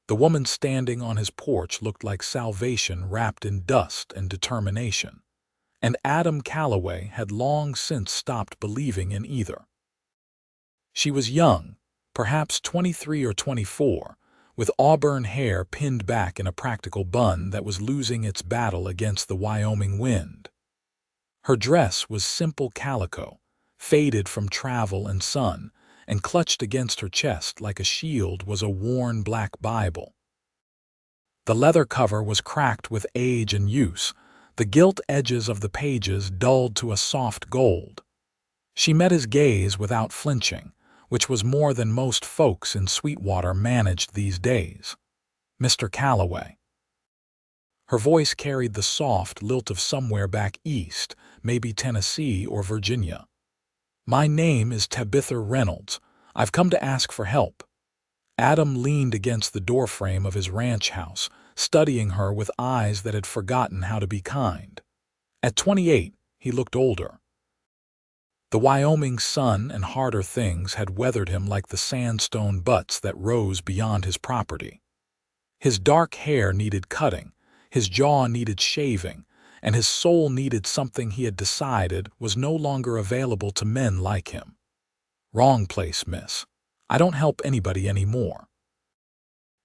The woman standing on his porch looked like salvation wrapped in dust and determination. And Adam Calloway had long since stopped believing in either. She was young, perhaps 23 or 24, with auburn hair pinned back in a practical bun that was losing its battle against the Wyoming wind. Her dress was simple calico, faded from travel and sun, and clutched against her chest like a shield was a worn black Bible. The leather cover was cracked with age and use, the gilt edges of the pages dulled to a soft gold. She met his gaze without flinching, which was more than most folks in Sweetwater managed these days. "Mr. Calloway." Her voice carried the soft lilt of somewhere back east, maybe Tennessee or Virginia. "My name is Tabitha Reynolds. I've come to ask for help." Adam leaned against the doorframe of his ranch house, studying her with eyes that had forgotten how to be kind. At 28, he looked older. The Wyoming sun and harder things had weathered him like the sandstone butts that rose beyond his property. His dark hair needed cutting, his jaw needed shaving, and his soul needed something he had decided was no longer available to men like him. "Wrong place, miss. I don't help anybody anymore."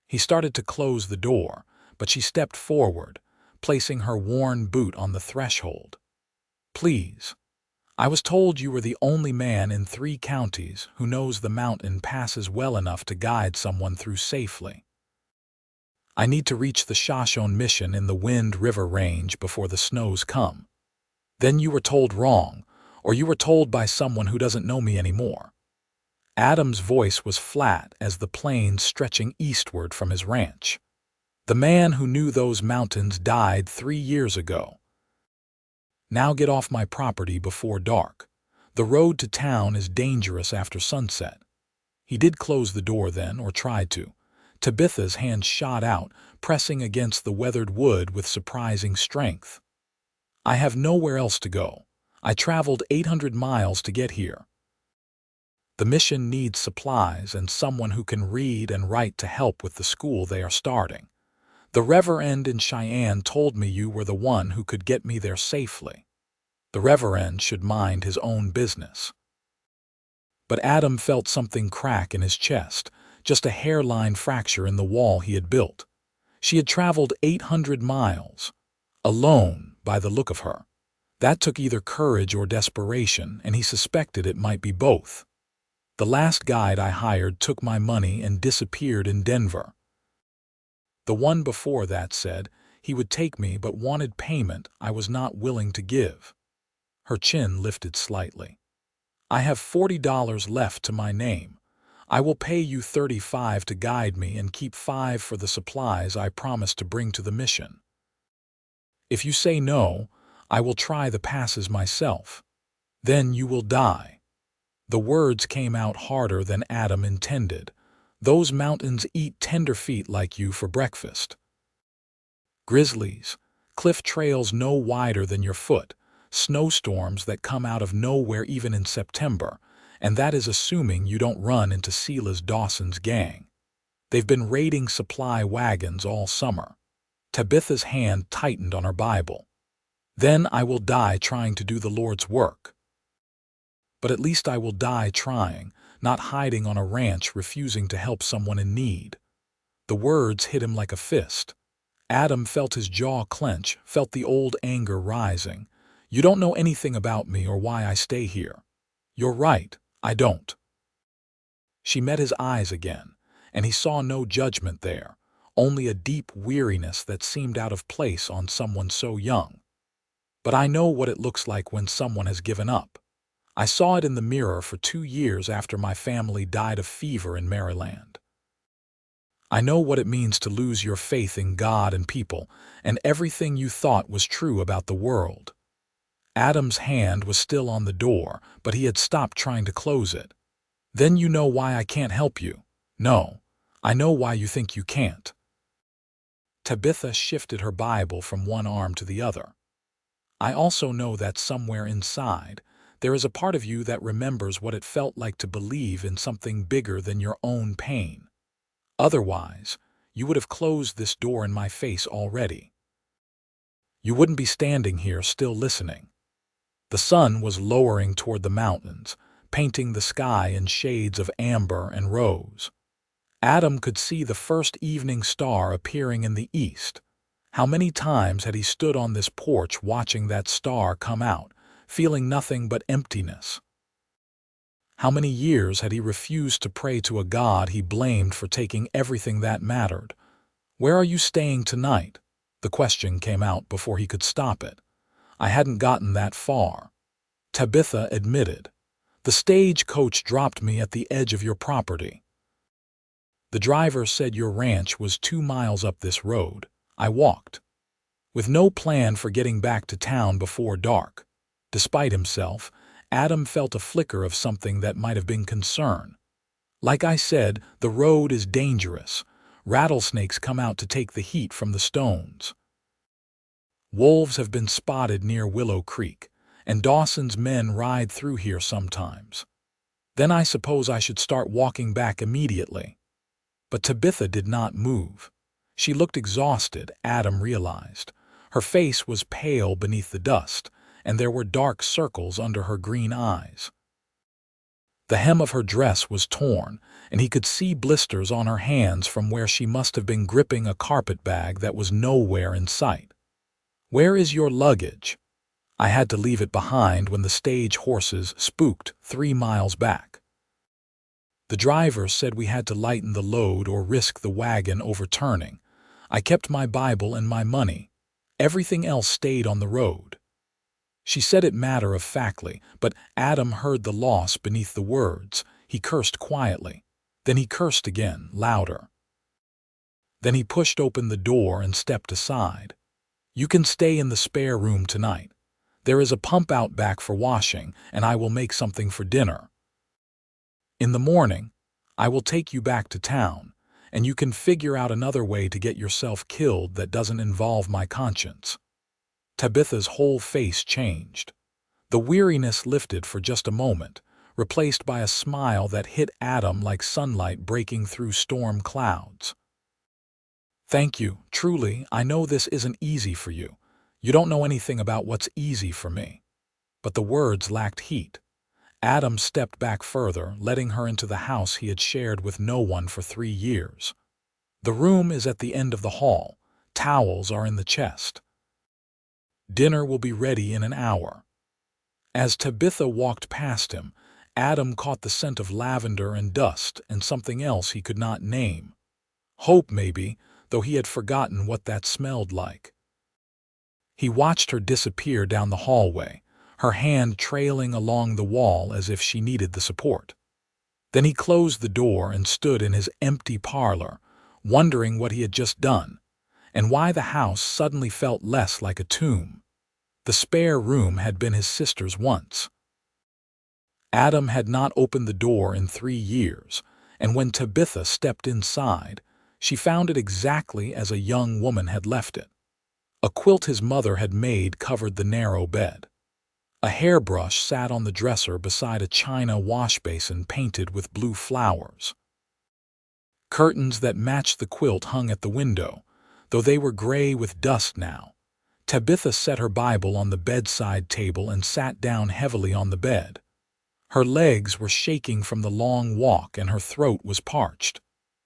He started to close the door, but she stepped forward, placing her worn boot on the threshold. "Please. I was told you were the only man in 3 counties who knows the mountain passes well enough to guide someone through safely. I need to reach the Shoshone Mission in the Wind River Range before the snows come." "Then you were told wrong, or you were told by someone who doesn't know me anymore." Adam's voice was flat as the plains stretching eastward from his ranch. "The man who knew those mountains died 3 years ago. Now get off my property before dark. The road to town is dangerous after sunset." He did close the door then, or tried to. Tabitha's hand shot out, pressing against the weathered wood with surprising strength. "I have nowhere else to go. I traveled 800 miles to get here. The mission needs supplies and someone who can read and write to help with the school they are starting. The Reverend in Cheyenne told me you were the one who could get me there safely." The Reverend should mind his own business. But Adam felt something crack in his chest, just a hairline fracture in the wall he had built. She had traveled 800 miles, alone by the look of her. That took either courage or desperation, and he suspected it might be both. "The last guide I hired took my money and disappeared in Denver. The one before that said he would take me but wanted payment I was not willing to give." Her chin lifted slightly. "I have $40 left to my name. I will pay you $35 to guide me and keep $5 for the supplies I promised to bring to the mission. If you say no, I will try the passes myself. Then you will die." The words came out harder than Adam intended. "Those mountains eat tenderfeet like you for breakfast. Grizzlies, cliff trails no wider than your foot, snowstorms that come out of nowhere even in September, and that is assuming you don't run into Silas Dawson's gang. They've been raiding supply wagons all summer." Tabitha's hand tightened on her Bible. "Then I will die trying to do the Lord's work. But at least I will die trying, not hiding on a ranch refusing to help someone in need." The words hit him like a fist. Adam felt his jaw clench, felt the old anger rising. "You don't know anything about me or why I stay here." "You're right, I don't." She met his eyes again, and he saw no judgment there, only a deep weariness that seemed out of place on someone so young. "But I know what it looks like when someone has given up. I saw it in the mirror for 2 years after my family died of fever in Maryland. I know what it means to lose your faith in God and people, and everything you thought was true about the world." Adam's hand was still on the door, but he had stopped trying to close it. "Then you know why I can't help you." "No, I know why you think you can't." Tabitha shifted her Bible from one arm to the other. "I also know that somewhere inside, there is a part of you that remembers what it felt like to believe in something bigger than your own pain. Otherwise, you would have closed this door in my face already. You wouldn't be standing here still listening." The sun was lowering toward the mountains, painting the sky in shades of amber and rose. Adam could see the first evening star appearing in the east. How many times had he stood on this porch watching that star come out, feeling nothing but emptiness? How many years had he refused to pray to a God he blamed for taking everything that mattered? "Where are you staying tonight?" The question came out before he could stop it. "I hadn't gotten that far," Tabitha admitted. "The stage coach dropped me at the edge of your property. The driver said your ranch was 2 miles up this road. I walked." With no plan for getting back to town before dark. Despite himself, Adam felt a flicker of something that might have been concern. "Like I said, the road is dangerous. Rattlesnakes come out to take the heat from the stones. Wolves have been spotted near Willow Creek, and Dawson's men ride through here sometimes. Then I suppose I should start walking back immediately." But Tabitha did not move. She looked exhausted, Adam realized. Her face was pale beneath the dust, and there were dark circles under her green eyes. The hem of her dress was torn, and he could see blisters on her hands from where she must have been gripping a carpet bag that was nowhere in sight. "Where is your luggage?" "I had to leave it behind when the stage horses spooked 3 miles back. The driver said we had to lighten the load or risk the wagon overturning. I kept my Bible and my money. Everything else stayed on the road." She said it matter-of-factly, but Adam heard the loss beneath the words. He cursed quietly. Then he cursed again, louder. Then he pushed open the door and stepped aside. "You can stay in the spare room tonight. There is a pump out back for washing, and I will make something for dinner. In the morning, I will take you back to town, and you can figure out another way to get yourself killed that doesn't involve my conscience." Tabitha's whole face changed. The weariness lifted for just a moment, replaced by a smile that hit Adam like sunlight breaking through storm clouds. "Thank you, truly. I know this isn't easy for you. You don't know anything about what's easy for me." But the words lacked heat. Adam stepped back further, letting her into the house he had shared with no one for 3 years. "The room is at the end of the hall. Towels are in the chest. Dinner will be ready in an hour." As Tabitha walked past him, Adam caught the scent of lavender and dust and something else he could not name. Hope, maybe, though he had forgotten what that smelled like. He watched her disappear down the hallway, her hand trailing along the wall as if she needed the support. Then he closed the door and stood in his empty parlor, wondering what he had just done, and why the house suddenly felt less like a tomb. The spare room had been his sister's once. Adam had not opened the door in 3 years, and when Tabitha stepped inside, she found it exactly as a young woman had left it. A quilt his mother had made covered the narrow bed. A hairbrush sat on the dresser beside a china wash basin painted with blue flowers. Curtains that matched the quilt hung at the window, though they were gray with dust now. Tabitha set her Bible on the bedside table and sat down heavily on the bed. Her legs were shaking from the long walk and her throat was parched.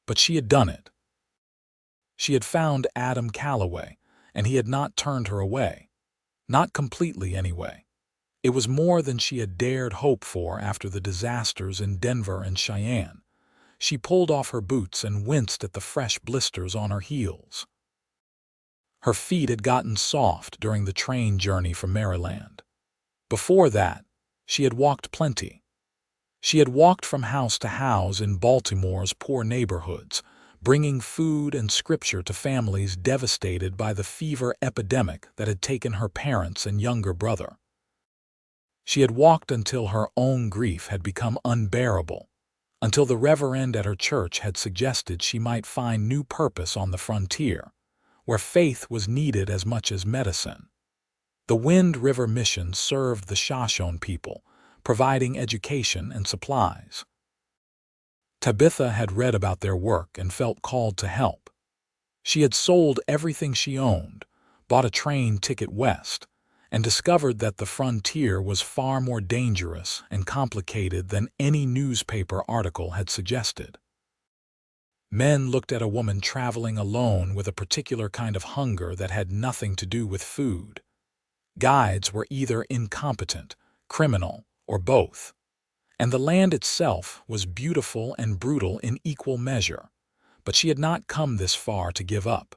But she had done it. She had found Adam Calloway, and he had not turned her away. Not completely, anyway. It was more than she had dared hope for after the disasters in Denver and Cheyenne. She pulled off her boots and winced at the fresh blisters on her heels. Her feet had gotten soft during the train journey from Maryland. Before that, she had walked plenty. She had walked from house to house in Baltimore's poor neighborhoods, bringing food and scripture to families devastated by the fever epidemic that had taken her parents and younger brother. She had walked until her own grief had become unbearable, until the reverend at her church had suggested she might find new purpose on the frontier, where faith was needed as much as medicine. The Wind River Mission served the Shoshone people, providing education and supplies. Tabitha had read about their work and felt called to help. She had sold everything she owned, bought a train ticket west, and discovered that the frontier was far more dangerous and complicated than any newspaper article had suggested. Men looked at a woman traveling alone with a particular kind of hunger that had nothing to do with food. Guides were either incompetent, criminal, or both. And the land itself was beautiful and brutal in equal measure, but she had not come this far to give up.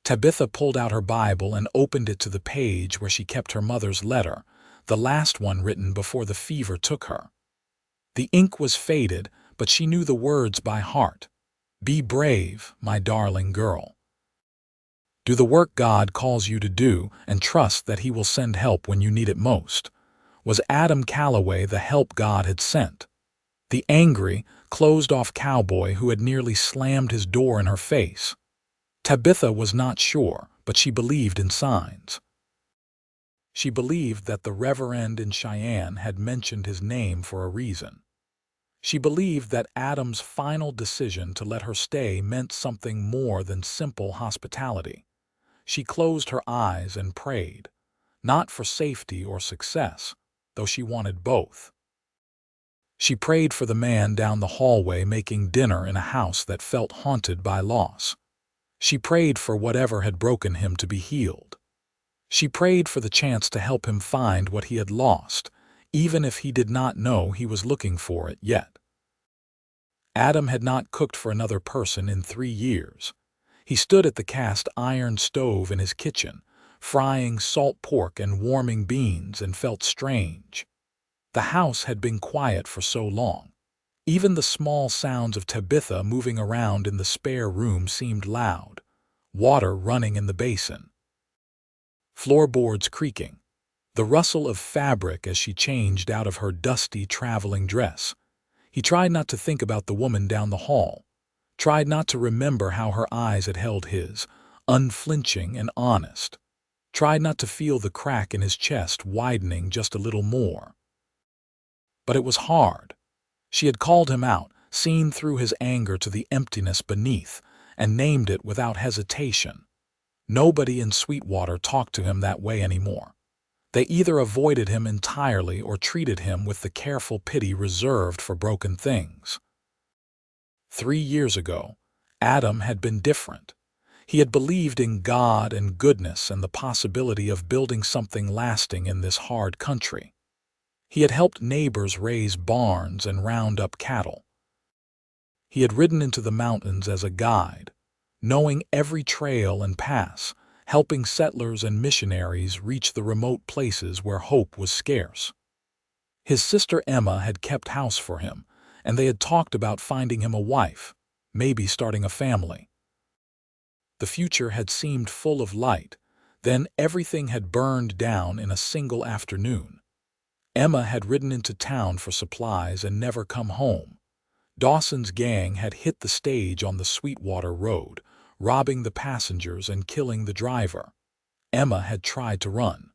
Tabitha pulled out her Bible and opened it to the page where she kept her mother's letter, the last one written before the fever took her. The ink was faded, but she knew the words by heart. "Be brave, my darling girl. Do the work God calls you to do and trust that He will send help when you need it most." Was Adam Calloway the help God had sent? The angry, closed-off cowboy who had nearly slammed his door in her face? Tabitha was not sure, but she believed in signs. She believed that the Reverend in Cheyenne had mentioned his name for a reason. She believed that Adam's final decision to let her stay meant something more than simple hospitality. She closed her eyes and prayed, not for safety or success, though she wanted both. She prayed for the man down the hallway making dinner in a house that felt haunted by loss. She prayed for whatever had broken him to be healed. She prayed for the chance to help him find what he had lost, even if he did not know he was looking for it yet. Adam had not cooked for another person in 3 years. He stood at the cast iron stove in his kitchen, frying salt pork and warming beans, and felt strange. The house had been quiet for so long. Even the small sounds of Tabitha moving around in the spare room seemed loud. Water running in the basin, floorboards creaking, the rustle of fabric as she changed out of her dusty traveling dress. He tried not to think about the woman down the hall, tried not to remember how her eyes had held his, unflinching and honest, tried not to feel the crack in his chest widening just a little more. But it was hard. She had called him out, seen through his anger to the emptiness beneath, and named it without hesitation. Nobody in Sweetwater talked to him that way anymore. They either avoided him entirely or treated him with the careful pity reserved for broken things. 3 years ago, Adam had been different. He had believed in God and goodness and the possibility of building something lasting in this hard country. He had helped neighbors raise barns and round up cattle. He had ridden into the mountains as a guide, knowing every trail and pass, helping settlers and missionaries reach the remote places where hope was scarce. His sister Emma had kept house for him, and they had talked about finding him a wife, maybe starting a family. The future had seemed full of light, then everything had burned down in a single afternoon. Emma had ridden into town for supplies and never come home. Dawson's gang had hit the stage on the Sweetwater Road, robbing the passengers and killing the driver. Emma had tried to run.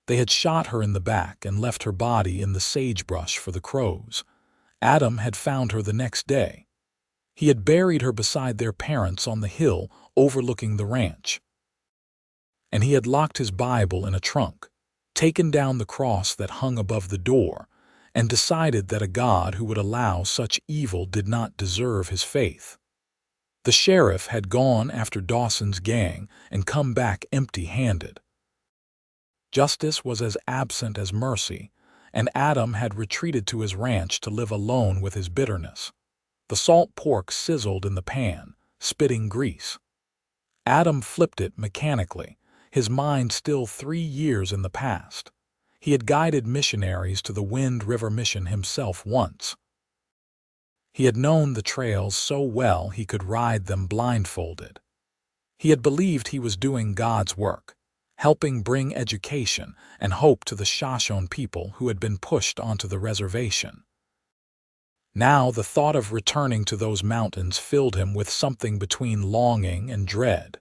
They had shot her in the back and left her body in the sagebrush for the crows. Adam had found her the next day. He had buried her beside their parents on the hill overlooking the ranch. And he had locked his Bible in a trunk, taken down the cross that hung above the door, and decided that a God who would allow such evil did not deserve his faith. The sheriff had gone after Dawson's gang and come back empty-handed. Justice was as absent as mercy, and Adam had retreated to his ranch to live alone with his bitterness. The salt pork sizzled in the pan, spitting grease. Adam flipped it mechanically, his mind still 3 years in the past. He had guided missionaries to the Wind River Mission himself once. He had known the trails so well he could ride them blindfolded. He had believed he was doing God's work, helping bring education and hope to the Shoshone people who had been pushed onto the reservation. Now the thought of returning to those mountains filled him with something between longing and dread.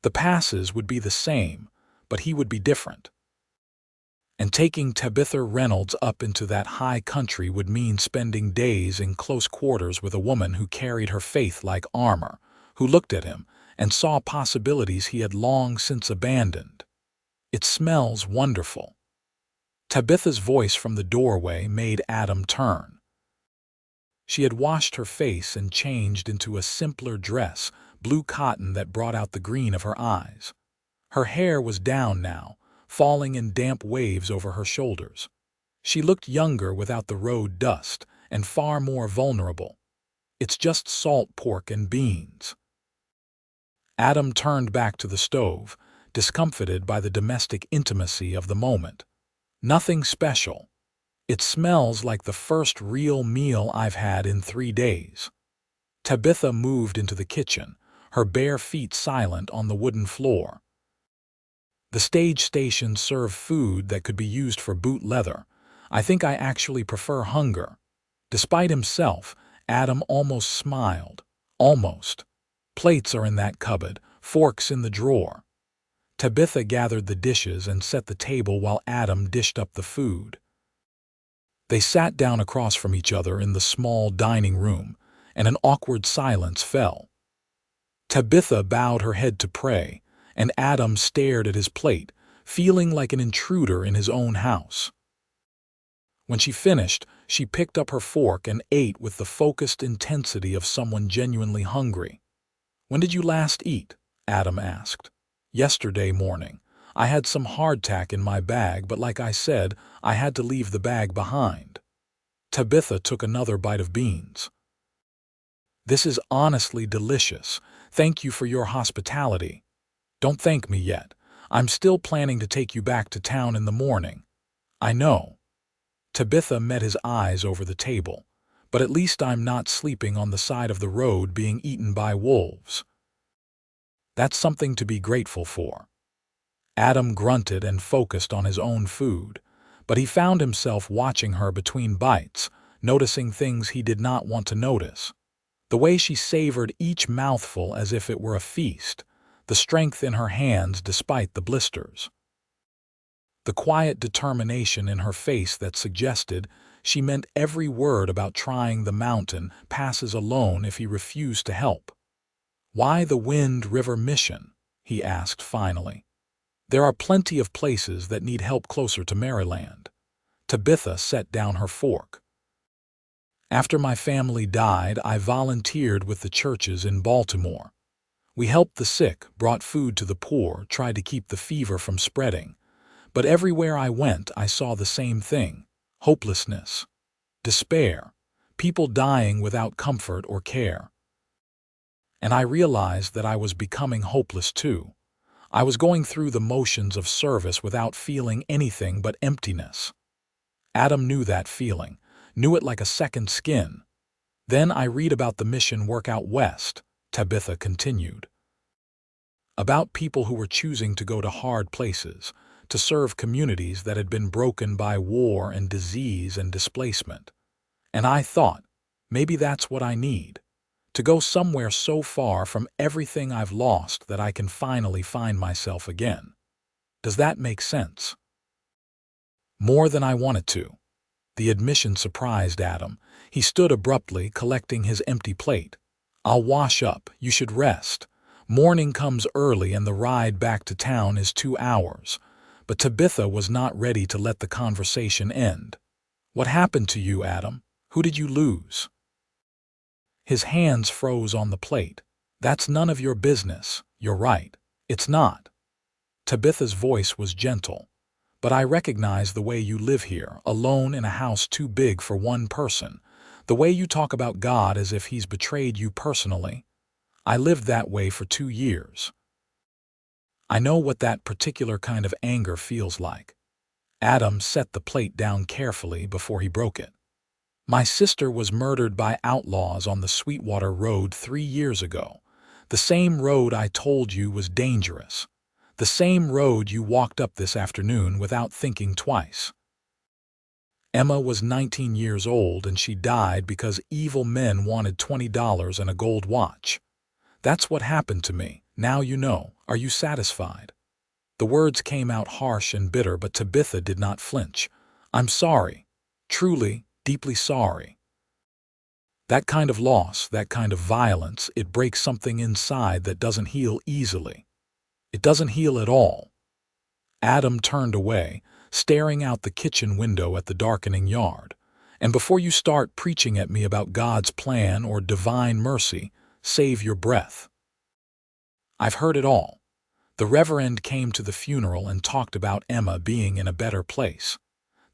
The passes would be the same, but he would be different. And taking Tabitha Reynolds up into that high country would mean spending days in close quarters with a woman who carried her faith like armor, who looked at him and saw possibilities he had long since abandoned. "It smells wonderful." Tabitha's voice from the doorway made Adam turn. She had washed her face and changed into a simpler dress, blue cotton that brought out the green of her eyes. Her hair was down now, falling in damp waves over her shoulders. She looked younger without the road dust, and far more vulnerable. "It's just salt pork and beans." Adam turned back to the stove, discomfited by the domestic intimacy of the moment. "Nothing special. It smells like the first real meal I've had in 3 days." Tabitha moved into the kitchen, her bare feet silent on the wooden floor. "The stage stations serve food that could be used for boot leather. I think I actually prefer hunger." Despite himself, Adam almost smiled. Almost. "Plates are in that cupboard, forks in the drawer." Tabitha gathered the dishes and set the table while Adam dished up the food. They sat down across from each other in the small dining room, and an awkward silence fell. Tabitha bowed her head to pray, and Adam stared at his plate, feeling like an intruder in his own house. When she finished, she picked up her fork and ate with the focused intensity of someone genuinely hungry. "When did you last eat?" Adam asked. "Yesterday morning. I had some hardtack in my bag, but like I said, I had to leave the bag behind." Tabitha took another bite of beans. "This is honestly delicious. Thank you for your hospitality." "Don't thank me yet. I'm still planning to take you back to town in the morning." "I know." Tabitha met his eyes over the table. "But at least I'm not sleeping on the side of the road being eaten by wolves." "That's something to be grateful for." Adam grunted and focused on his own food, but he found himself watching her between bites, noticing things he did not want to notice. The way she savored each mouthful as if it were a feast, the strength in her hands despite the blisters. The quiet determination in her face that suggested she meant every word about trying the mountain passes alone if he refused to help. "Why the Wind River Mission?" he asked finally. "There are plenty of places that need help closer to Maryland." Tabitha set down her fork. "After my family died, I volunteered with the churches in Baltimore. We helped the sick, brought food to the poor, tried to keep the fever from spreading. But everywhere I went, I saw the same thing: hopelessness, despair, people dying without comfort or care. And I realized that I was becoming hopeless too. I was going through the motions of service without feeling anything but emptiness." Adam knew that feeling, knew it like a second skin. "Then I read about the mission work out west," Tabitha continued. "About people who were choosing to go to hard places, to serve communities that had been broken by war and disease and displacement. And I thought, maybe that's what I need. To go somewhere so far from everything I've lost that I can finally find myself again. Does that make sense?" More than I wanted to. The admission surprised Adam. He stood abruptly, collecting his empty plate. "I'll wash up. You should rest. Morning comes early and the ride back to town is 2 hours." But Tabitha was not ready to let the conversation end. "What happened to you, Adam? Who did you lose?" His hands froze on the plate. "That's none of your business. You're right. It's not." Tabitha's voice was gentle. "But I recognize the way you live here, alone in a house too big for one person. The way you talk about God as if he's betrayed you personally. I lived that way for 2 years. I know what that particular kind of anger feels like." Adam set the plate down carefully before he broke it. "My sister was murdered by outlaws on the Sweetwater Road 3 years ago. The same road I told you was dangerous. The same road you walked up this afternoon without thinking twice. Emma was 19 years old and she died because evil men wanted $20 and a gold watch. That's what happened to me. Now you know. Are you satisfied?" The words came out harsh and bitter, but Tabitha did not flinch. "I'm sorry. Truly, deeply sorry." That kind of loss, that kind of violence, it breaks something inside that doesn't heal easily. It doesn't heal at all. Adam turned away, staring out the kitchen window at the darkening yard. And before you start preaching at me about God's plan or divine mercy, save your breath. I've heard it all. The Reverend came to the funeral and talked about Emma being in a better place.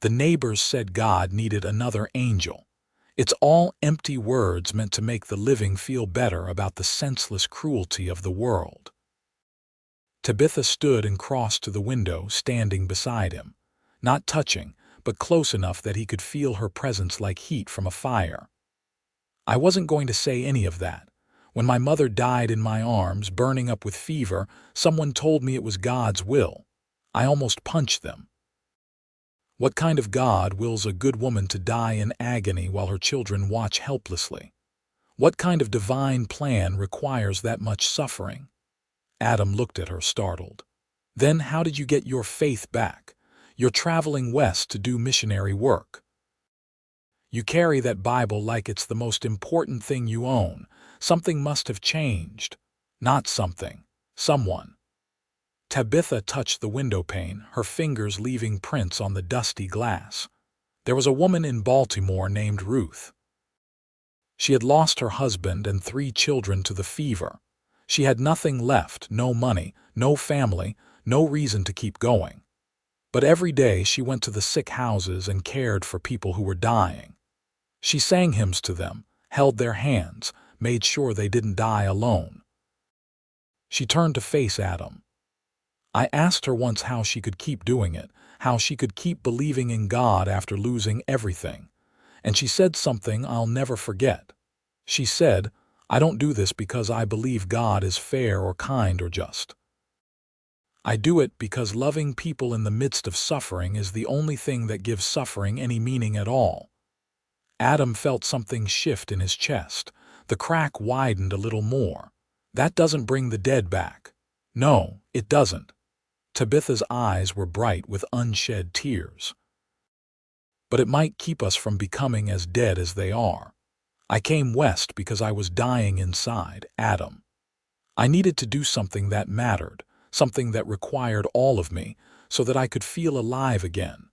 The neighbors said God needed another angel. It's all empty words meant to make the living feel better about the senseless cruelty of the world. Tabitha stood and crossed to the window, standing beside him. Not touching, but close enough that he could feel her presence like heat from a fire. I wasn't going to say any of that. When my mother died in my arms, burning up with fever, someone told me it was God's will. I almost punched them. What kind of God wills a good woman to die in agony while her children watch helplessly? What kind of divine plan requires that much suffering? Adam looked at her, startled. Then how did you get your faith back? You're traveling west to do missionary work. You carry that Bible like it's the most important thing you own. Something must have changed. Not something. Someone. Tabitha touched the windowpane, her fingers leaving prints on the dusty glass. There was a woman in Baltimore named Ruth. She had lost her husband and 3 children to the fever. She had nothing left, no money, no family, no reason to keep going. But every day she went to the sick houses and cared for people who were dying. She sang hymns to them, held their hands, made sure they didn't die alone. She turned to face Adam. I asked her once how she could keep doing it, how she could keep believing in God after losing everything. And she said something I'll never forget. She said, I don't do this because I believe God is fair or kind or just. I do it because loving people in the midst of suffering is the only thing that gives suffering any meaning at all. Adam felt something shift in his chest. The crack widened a little more. That doesn't bring the dead back. No, it doesn't. Tabitha's eyes were bright with unshed tears. But it might keep us from becoming as dead as they are. I came west because I was dying inside, Adam. I needed to do something that mattered, something that required all of me, so that I could feel alive again.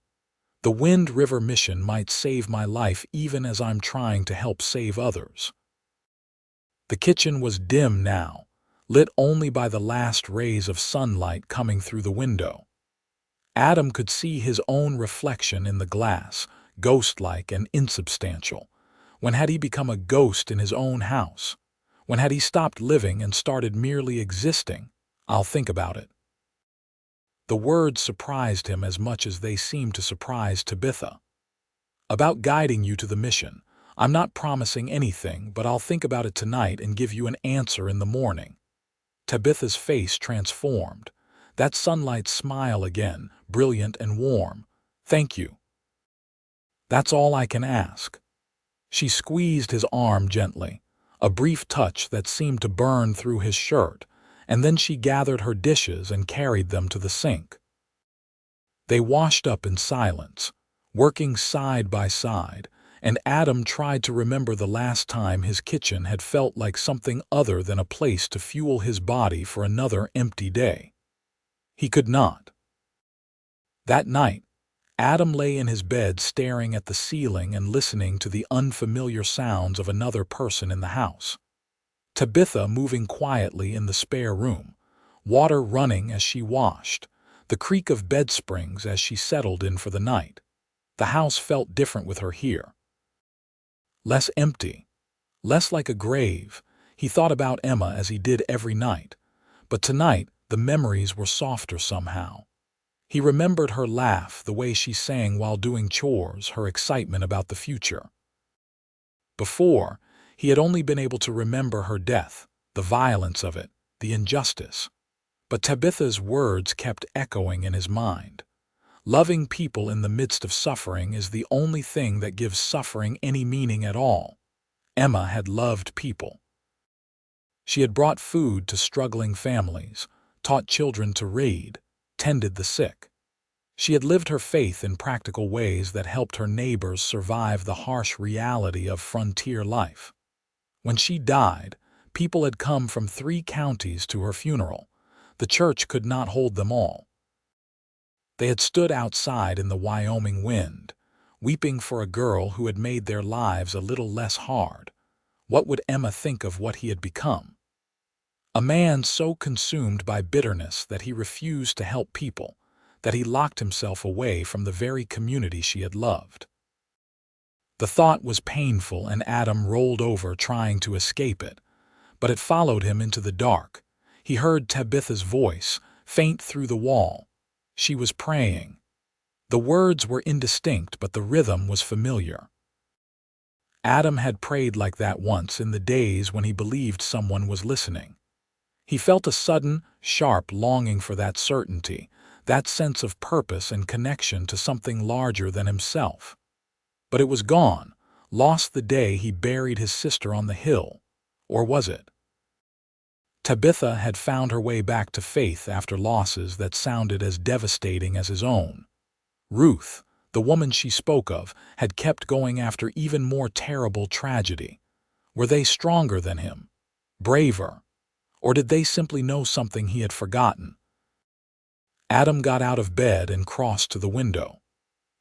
The Wind River mission might save my life even as I'm trying to help save others. The kitchen was dim now, lit only by the last rays of sunlight coming through the window. Adam could see his own reflection in the glass, ghost-like and insubstantial. When had he become a ghost in his own house? When had he stopped living and started merely existing? I'll think about it. The words surprised him as much as they seemed to surprise Tabitha. About guiding you to the mission. I'm not promising anything, but I'll think about it tonight and give you an answer in the morning. Tabitha's face transformed. That sunlight smile again, brilliant and warm. Thank you. That's all I can ask. She squeezed his arm gently, a brief touch that seemed to burn through his shirt, and then she gathered her dishes and carried them to the sink. They washed up in silence, working side by side, and Adam tried to remember the last time his kitchen had felt like something other than a place to fuel his body for another empty day. He could not. That night, Adam lay in his bed staring at the ceiling and listening to the unfamiliar sounds of another person in the house. Tabitha moving quietly in the spare room, water running as she washed, the creak of bed springs as she settled in for the night. The house felt different with her here. Less empty, less like a grave. He thought about Emma as he did every night, but tonight the memories were softer somehow. He remembered her laugh, the way she sang while doing chores, her excitement about the future. Before, he had only been able to remember her death, the violence of it, the injustice. But Tabitha's words kept echoing in his mind. Loving people in the midst of suffering is the only thing that gives suffering any meaning at all. Emma had loved people. She had brought food to struggling families, taught children to read, tended the sick. She had lived her faith in practical ways that helped her neighbors survive the harsh reality of frontier life. When she died, people had come from 3 counties to her funeral. The church could not hold them all. They had stood outside in the Wyoming wind, weeping for a girl who had made their lives a little less hard. What would Emma think of what he had become? A man so consumed by bitterness that he refused to help people, that he locked himself away from the very community she had loved. The thought was painful, and Adam rolled over trying to escape it, but it followed him into the dark. He heard Tabitha's voice, faint through the wall. She was praying. The words were indistinct, but the rhythm was familiar. Adam had prayed like that once in the days when he believed someone was listening. He felt a sudden, sharp longing for that certainty, that sense of purpose and connection to something larger than himself. But it was gone, lost the day he buried his sister on the hill. Or was it? Tabitha had found her way back to faith after losses that sounded as devastating as his own. Ruth, the woman she spoke of, had kept going after even more terrible tragedy. Were they stronger than him? Braver? Or did they simply know something he had forgotten? Adam got out of bed and crossed to the window.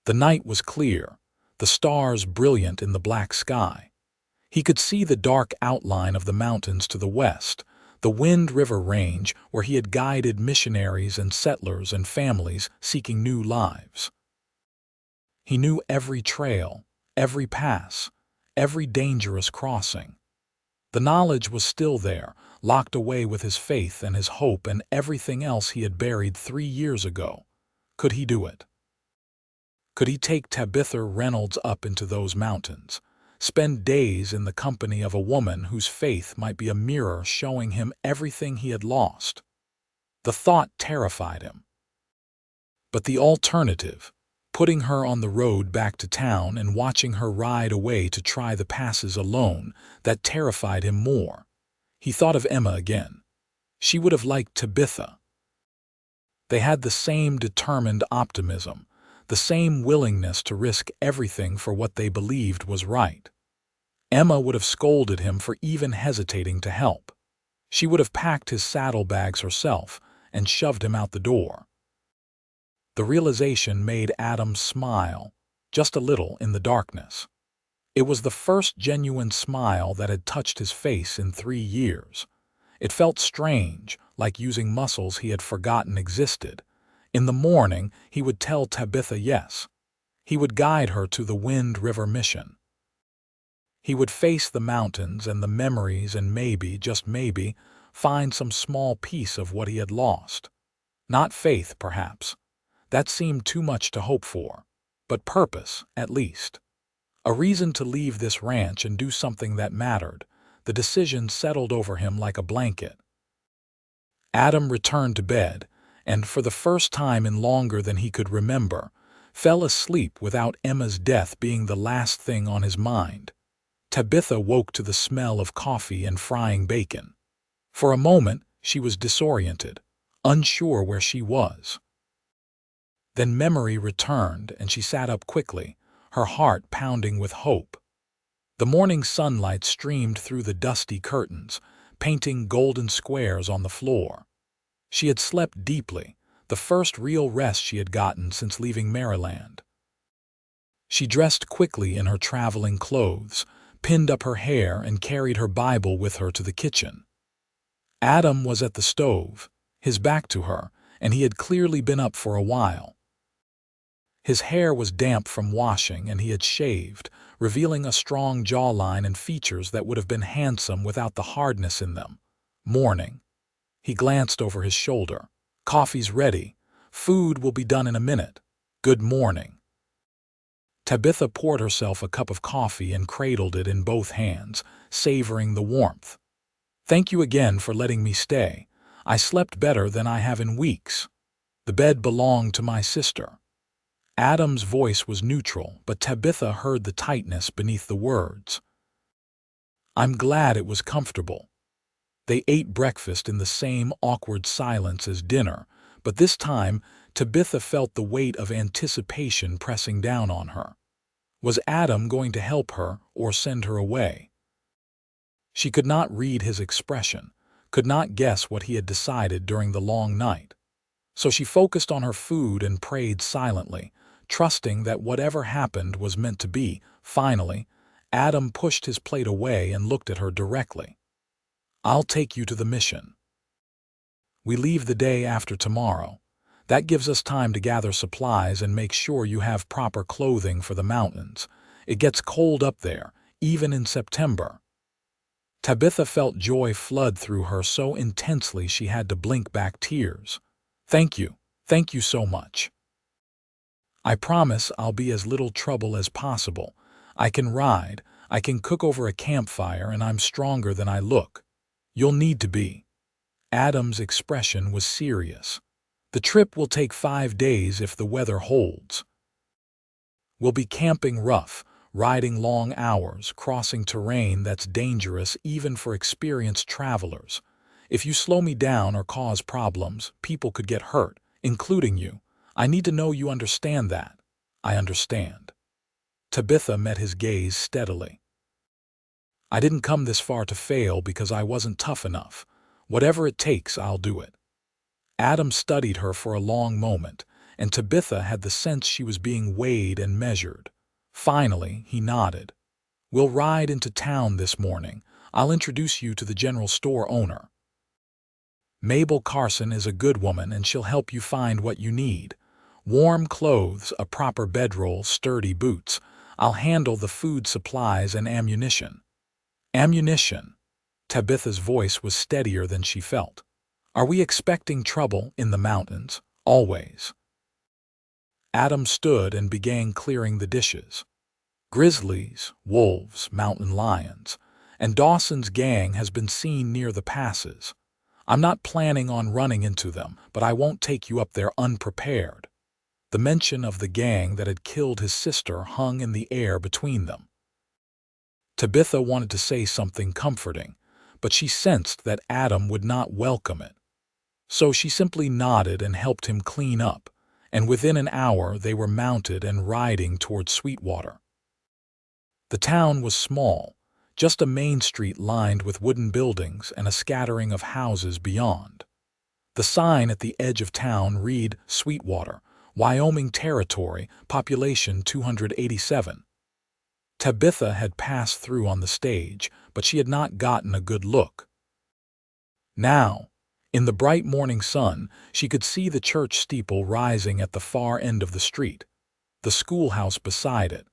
The night was clear, the stars brilliant in the black sky. He could see the dark outline of the mountains to the west, the Wind River Range where he had guided missionaries and settlers and families seeking new lives. He knew every trail, every pass, every dangerous crossing. The knowledge was still there, locked away with his faith and his hope and everything else he had buried 3 years ago. Could he do it? Could he take Tabitha Reynolds up into those mountains, spend days in the company of a woman whose faith might be a mirror showing him everything he had lost? The thought terrified him. But the alternative, putting her on the road back to town and watching her ride away to try the passes alone, that terrified him more. He thought of Emma again. She would have liked Tabitha. They had the same determined optimism, the same willingness to risk everything for what they believed was right. Emma would have scolded him for even hesitating to help. She would have packed his saddlebags herself and shoved him out the door. The realization made Adam smile, just a little in the darkness. It was the first genuine smile that had touched his face in 3 years. It felt strange, like using muscles he had forgotten existed. In the morning, he would tell Tabitha yes. He would guide her to the Wind River mission. He would face the mountains and the memories and maybe, just maybe, find some small piece of what he had lost. Not faith, perhaps. That seemed too much to hope for. But purpose, at least. A reason to leave this ranch and do something that mattered. The decision settled over him like a blanket. Adam returned to bed, and for the first time in longer than he could remember, fell asleep without Emma's death being the last thing on his mind. Tabitha woke to the smell of coffee and frying bacon. For a moment, she was disoriented, unsure where she was. Then memory returned, and she sat up quickly, her heart pounding with hope. The morning sunlight streamed through the dusty curtains, painting golden squares on the floor. She had slept deeply, the first real rest she had gotten since leaving Maryland. She dressed quickly in her traveling clothes, pinned up her hair, and carried her Bible with her to the kitchen. Adam was at the stove, his back to her, and he had clearly been up for a while. His hair was damp from washing, and he had shaved, revealing a strong jawline and features that would have been handsome without the hardness in them. Morning. He glanced over his shoulder. Coffee's ready. Food will be done in a minute. Good morning. Tabitha poured herself a cup of coffee and cradled it in both hands, savoring the warmth. Thank you again for letting me stay. I slept better than I have in weeks. The bed belonged to my sister. Adam's voice was neutral, but Tabitha heard the tightness beneath the words. I'm glad it was comfortable. They ate breakfast in the same awkward silence as dinner, but this time Tabitha felt the weight of anticipation pressing down on her. Was Adam going to help her or send her away? She could not read his expression, could not guess what he had decided during the long night. So she focused on her food and prayed silently, trusting that whatever happened was meant to be. Finally, Adam pushed his plate away and looked at her directly. "I'll take you to the mission. We leave the day after tomorrow. That gives us time to gather supplies and make sure you have proper clothing for the mountains. It gets cold up there, even in September." Tabitha felt joy flood through her so intensely she had to blink back tears. Thank you so much. I promise I'll be as little trouble as possible. I can ride, I can cook over a campfire, and I'm stronger than I look. You'll need to be." Adam's expression was serious. "The trip will take 5 days if the weather holds. We'll be camping rough, riding long hours, crossing terrain that's dangerous even for experienced travelers. If you slow me down or cause problems, people could get hurt, including you. I need to know you understand that." "I understand." Tabitha met his gaze steadily. "I didn't come this far to fail because I wasn't tough enough. Whatever it takes, I'll do it." Adam studied her for a long moment, and Tabitha had the sense she was being weighed and measured. Finally, he nodded. "We'll ride into town this morning. I'll introduce you to the general store owner. Mabel Carson is a good woman and she'll help you find what you need. Warm clothes, a proper bedroll, sturdy boots. I'll handle the food supplies and ammunition." "Ammunition?" Tabitha's voice was steadier than she felt. "Are we expecting trouble in the mountains? Always." Adam stood and began clearing the dishes. "Grizzlies, wolves, mountain lions, and Dawson's gang has been seen near the passes. I'm not planning on running into them, but I won't take you up there unprepared." The mention of the gang that had killed his sister hung in the air between them. Tabitha wanted to say something comforting, but she sensed that Adam would not welcome it. So she simply nodded and helped him clean up, and within an hour they were mounted and riding toward Sweetwater. The town was small, just a main street lined with wooden buildings and a scattering of houses beyond. The sign at the edge of town read Sweetwater, Wyoming Territory, population 287. Tabitha had passed through on the stage, but she had not gotten a good look. Now, in the bright morning sun, she could see the church steeple rising at the far end of the street, the schoolhouse beside it,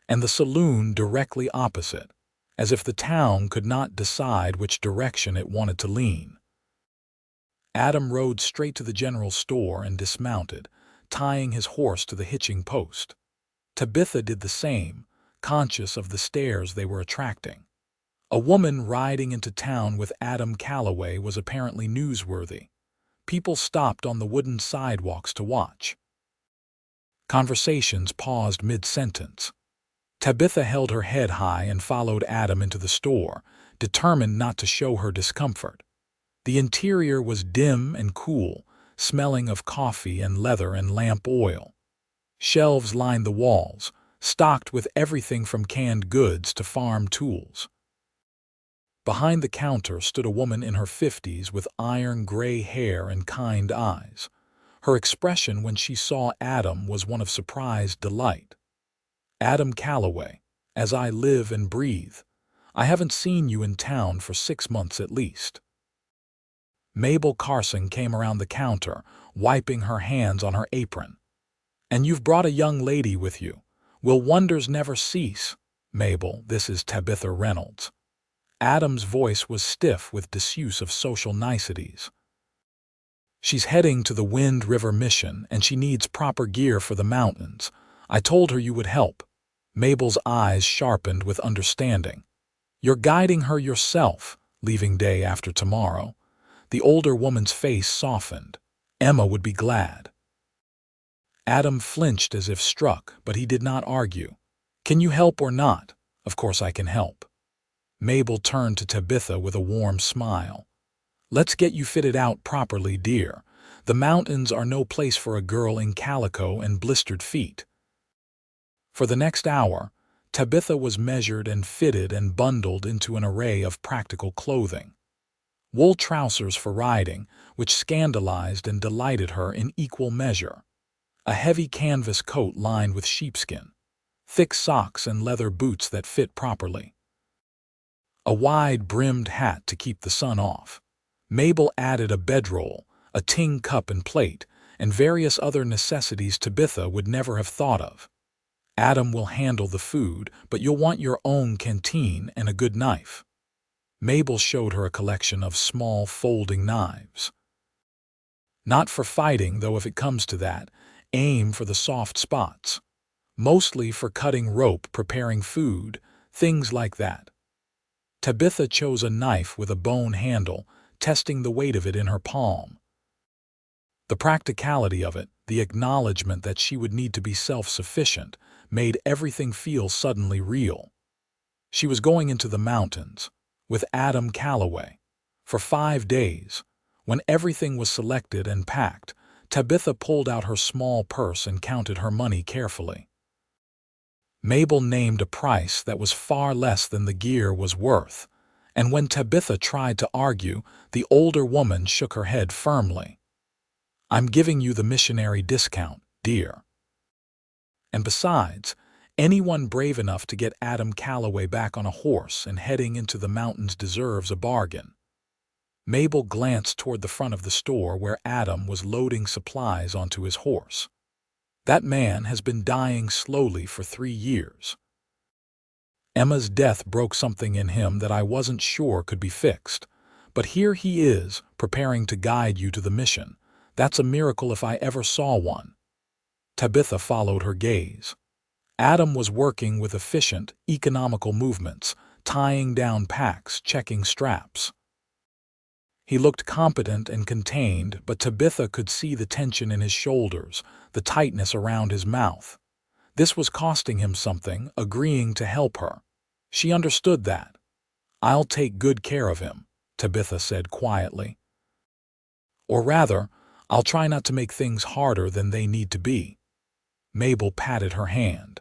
and the saloon directly opposite, as if the town could not decide which direction it wanted to lean. Adam rode straight to the general store and dismounted, tying his horse to the hitching post. Tabitha did the same, conscious of the stares they were attracting. A woman riding into town with Adam Calloway was apparently newsworthy. People stopped on the wooden sidewalks to watch. Conversations paused mid-sentence. Tabitha held her head high and followed Adam into the store, determined not to show her discomfort. The interior was dim and cool, smelling of coffee and leather and lamp oil. Shelves lined the walls, stocked with everything from canned goods to farm tools. Behind the counter stood a woman in her 50s with iron gray hair and kind eyes. Her expression when she saw Adam was one of surprised delight. "Adam Calloway, as I live and breathe. I haven't seen you in town for 6 months at least." Mabel Carson came around the counter, wiping her hands on her apron. "And you've brought a young lady with you. Will wonders never cease? Mabel, this is Tabitha Reynolds." Adam's voice was stiff with disuse of social niceties. "She's heading to the Wind River Mission, and she needs proper gear for the mountains. I told her you would help." Mabel's eyes sharpened with understanding. "You're guiding her yourself, leaving day after tomorrow." The older woman's face softened. "Emma would be glad." Adam flinched as if struck, but he did not argue. "Can you help or not?" "Of course I can help." Mabel turned to Tabitha with a warm smile. "Let's get you fitted out properly, dear. The mountains are no place for a girl in calico and blistered feet. For the next hour, Tabitha was measured and fitted and bundled into an array of practical clothing. Wool trousers for riding, which scandalized and delighted her in equal measure. A heavy canvas coat lined with sheepskin. Thick socks and leather boots that fit properly. A wide-brimmed hat to keep the sun off. Mabel added a bedroll, a tin cup and plate, and various other necessities Tabitha would never have thought of. Adam will handle the food, but you'll want your own canteen and a good knife. Mabel showed her a collection of small folding knives. Not for fighting, though if it comes to that, aim for the soft spots. Mostly for cutting rope, preparing food, things like that. Tabitha chose a knife with a bone handle, testing the weight of it in her palm. The practicality of it, the acknowledgement that she would need to be self-sufficient, made everything feel suddenly real. She was going into the mountains, with Adam Calloway, for 5 days. When everything was selected and packed, Tabitha pulled out her small purse and counted her money carefully. Mabel named a price that was far less than the gear was worth, and when Tabitha tried to argue, the older woman shook her head firmly. "I'm giving you the missionary discount, dear. And besides, anyone brave enough to get Adam Calloway back on a horse and heading into the mountains deserves a bargain." Mabel glanced toward the front of the store where Adam was loading supplies onto his horse. "That man has been dying slowly for 3 years. Emma's death broke something in him that I wasn't sure could be fixed. But here he is, preparing to guide you to the mission. That's a miracle if I ever saw one." Tabitha followed her gaze. Adam was working with efficient, economical movements, tying down packs, checking straps. He looked competent and contained, but Tabitha could see the tension in his shoulders, the tightness around his mouth. This was costing him something, agreeing to help her. She understood that. "I'll take good care of him," Tabitha said quietly. "Or rather, I'll try not to make things harder than they need to be." Mabel patted her hand.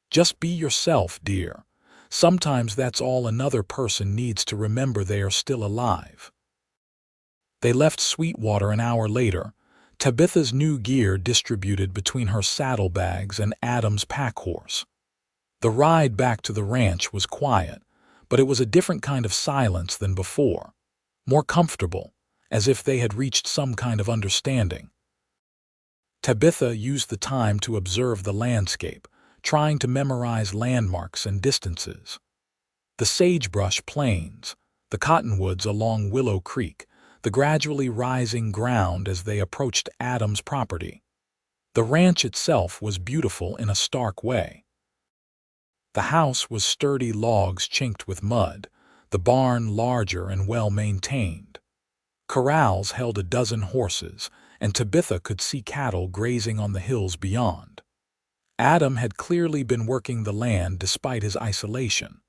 "Just be yourself, dear. Sometimes that's all another person needs to remember they are still alive." They left Sweetwater an hour later, Tabitha's new gear distributed between her saddlebags and Adam's pack horse. The ride back to the ranch was quiet, but it was a different kind of silence than before. More comfortable, as if they had reached some kind of understanding. Tabitha used the time to observe the landscape, trying to memorize landmarks and distances. The sagebrush plains, the cottonwoods along Willow Creek, the gradually rising ground as they approached Adam's property. The ranch itself was beautiful in a stark way. The house was sturdy logs chinked with mud, the barn larger and well-maintained. Corrals held a dozen horses, and Tabitha could see cattle grazing on the hills beyond. Adam had clearly been working the land despite his isolation.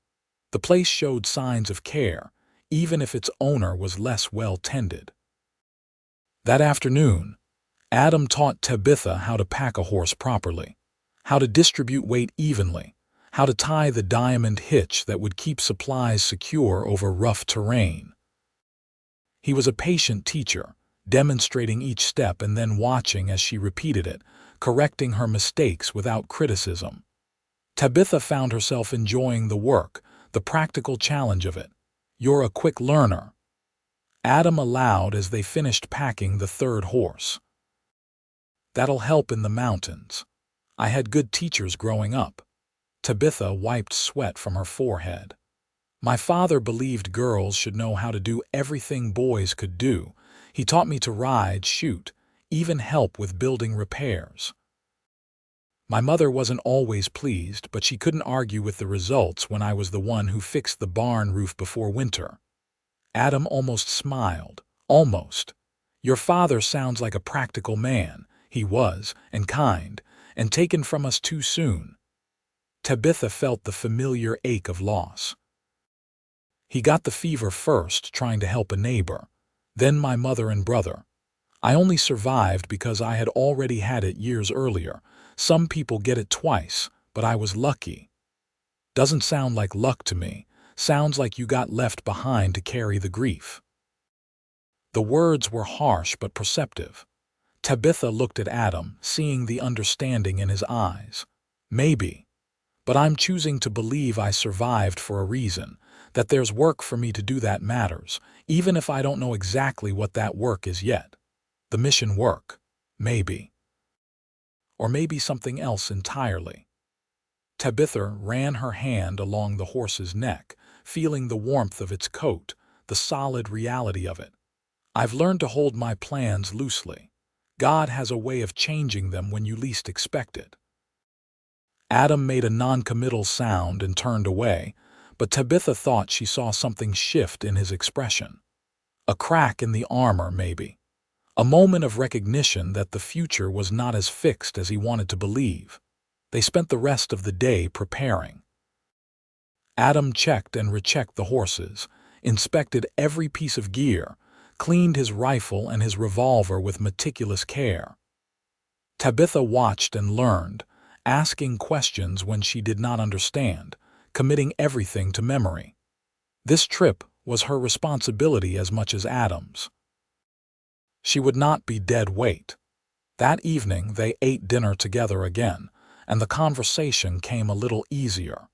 The place showed signs of care, even if its owner was less well-tended. That afternoon, Adam taught Tabitha how to pack a horse properly, how to distribute weight evenly, how to tie the diamond hitch that would keep supplies secure over rough terrain. He was a patient teacher, demonstrating each step and then watching as she repeated it, correcting her mistakes without criticism. Tabitha found herself enjoying the work, the practical challenge of it. "You're a quick learner," Adam allowed as they finished packing the third horse. "That'll help in the mountains. I had good teachers growing up." Tabitha wiped sweat from her forehead. "My father believed girls should know how to do everything boys could do. He taught me to ride, shoot, even help with building repairs. My mother wasn't always pleased, but she couldn't argue with the results when I was the one who fixed the barn roof before winter." Adam almost smiled. "Almost. Your father sounds like a practical man. He was, and kind, and taken from us too soon." Tabitha felt the familiar ache of loss. "He got the fever first, trying to help a neighbor. Then my mother and brother. I only survived because I had already had it years earlier. Some people get it twice, but I was lucky. Doesn't sound like luck to me. Sounds like you got left behind to carry the grief. The words were harsh but perceptive. Tabitha looked at Adam, seeing the understanding in his eyes. Maybe. But I'm choosing to believe I survived for a reason, that there's work for me to do that matters, even if I don't know exactly what that work is yet. The mission work. Maybe. Or maybe something else entirely. Tabitha ran her hand along the horse's neck, feeling the warmth of its coat, the solid reality of it. I've learned to hold my plans loosely. God has a way of changing them when you least expect it. Adam made a non-committal sound and turned away, but Tabitha thought she saw something shift in his expression. A crack in the armor, maybe. A moment of recognition that the future was not as fixed as he wanted to believe. They spent the rest of the day preparing. Adam checked and rechecked the horses, inspected every piece of gear, cleaned his rifle and his revolver with meticulous care. Tabitha watched and learned, asking questions when she did not understand, committing everything to memory. This trip was her responsibility as much as Adam's. She would not be dead weight. That evening they ate dinner together again, and the conversation came a little easier.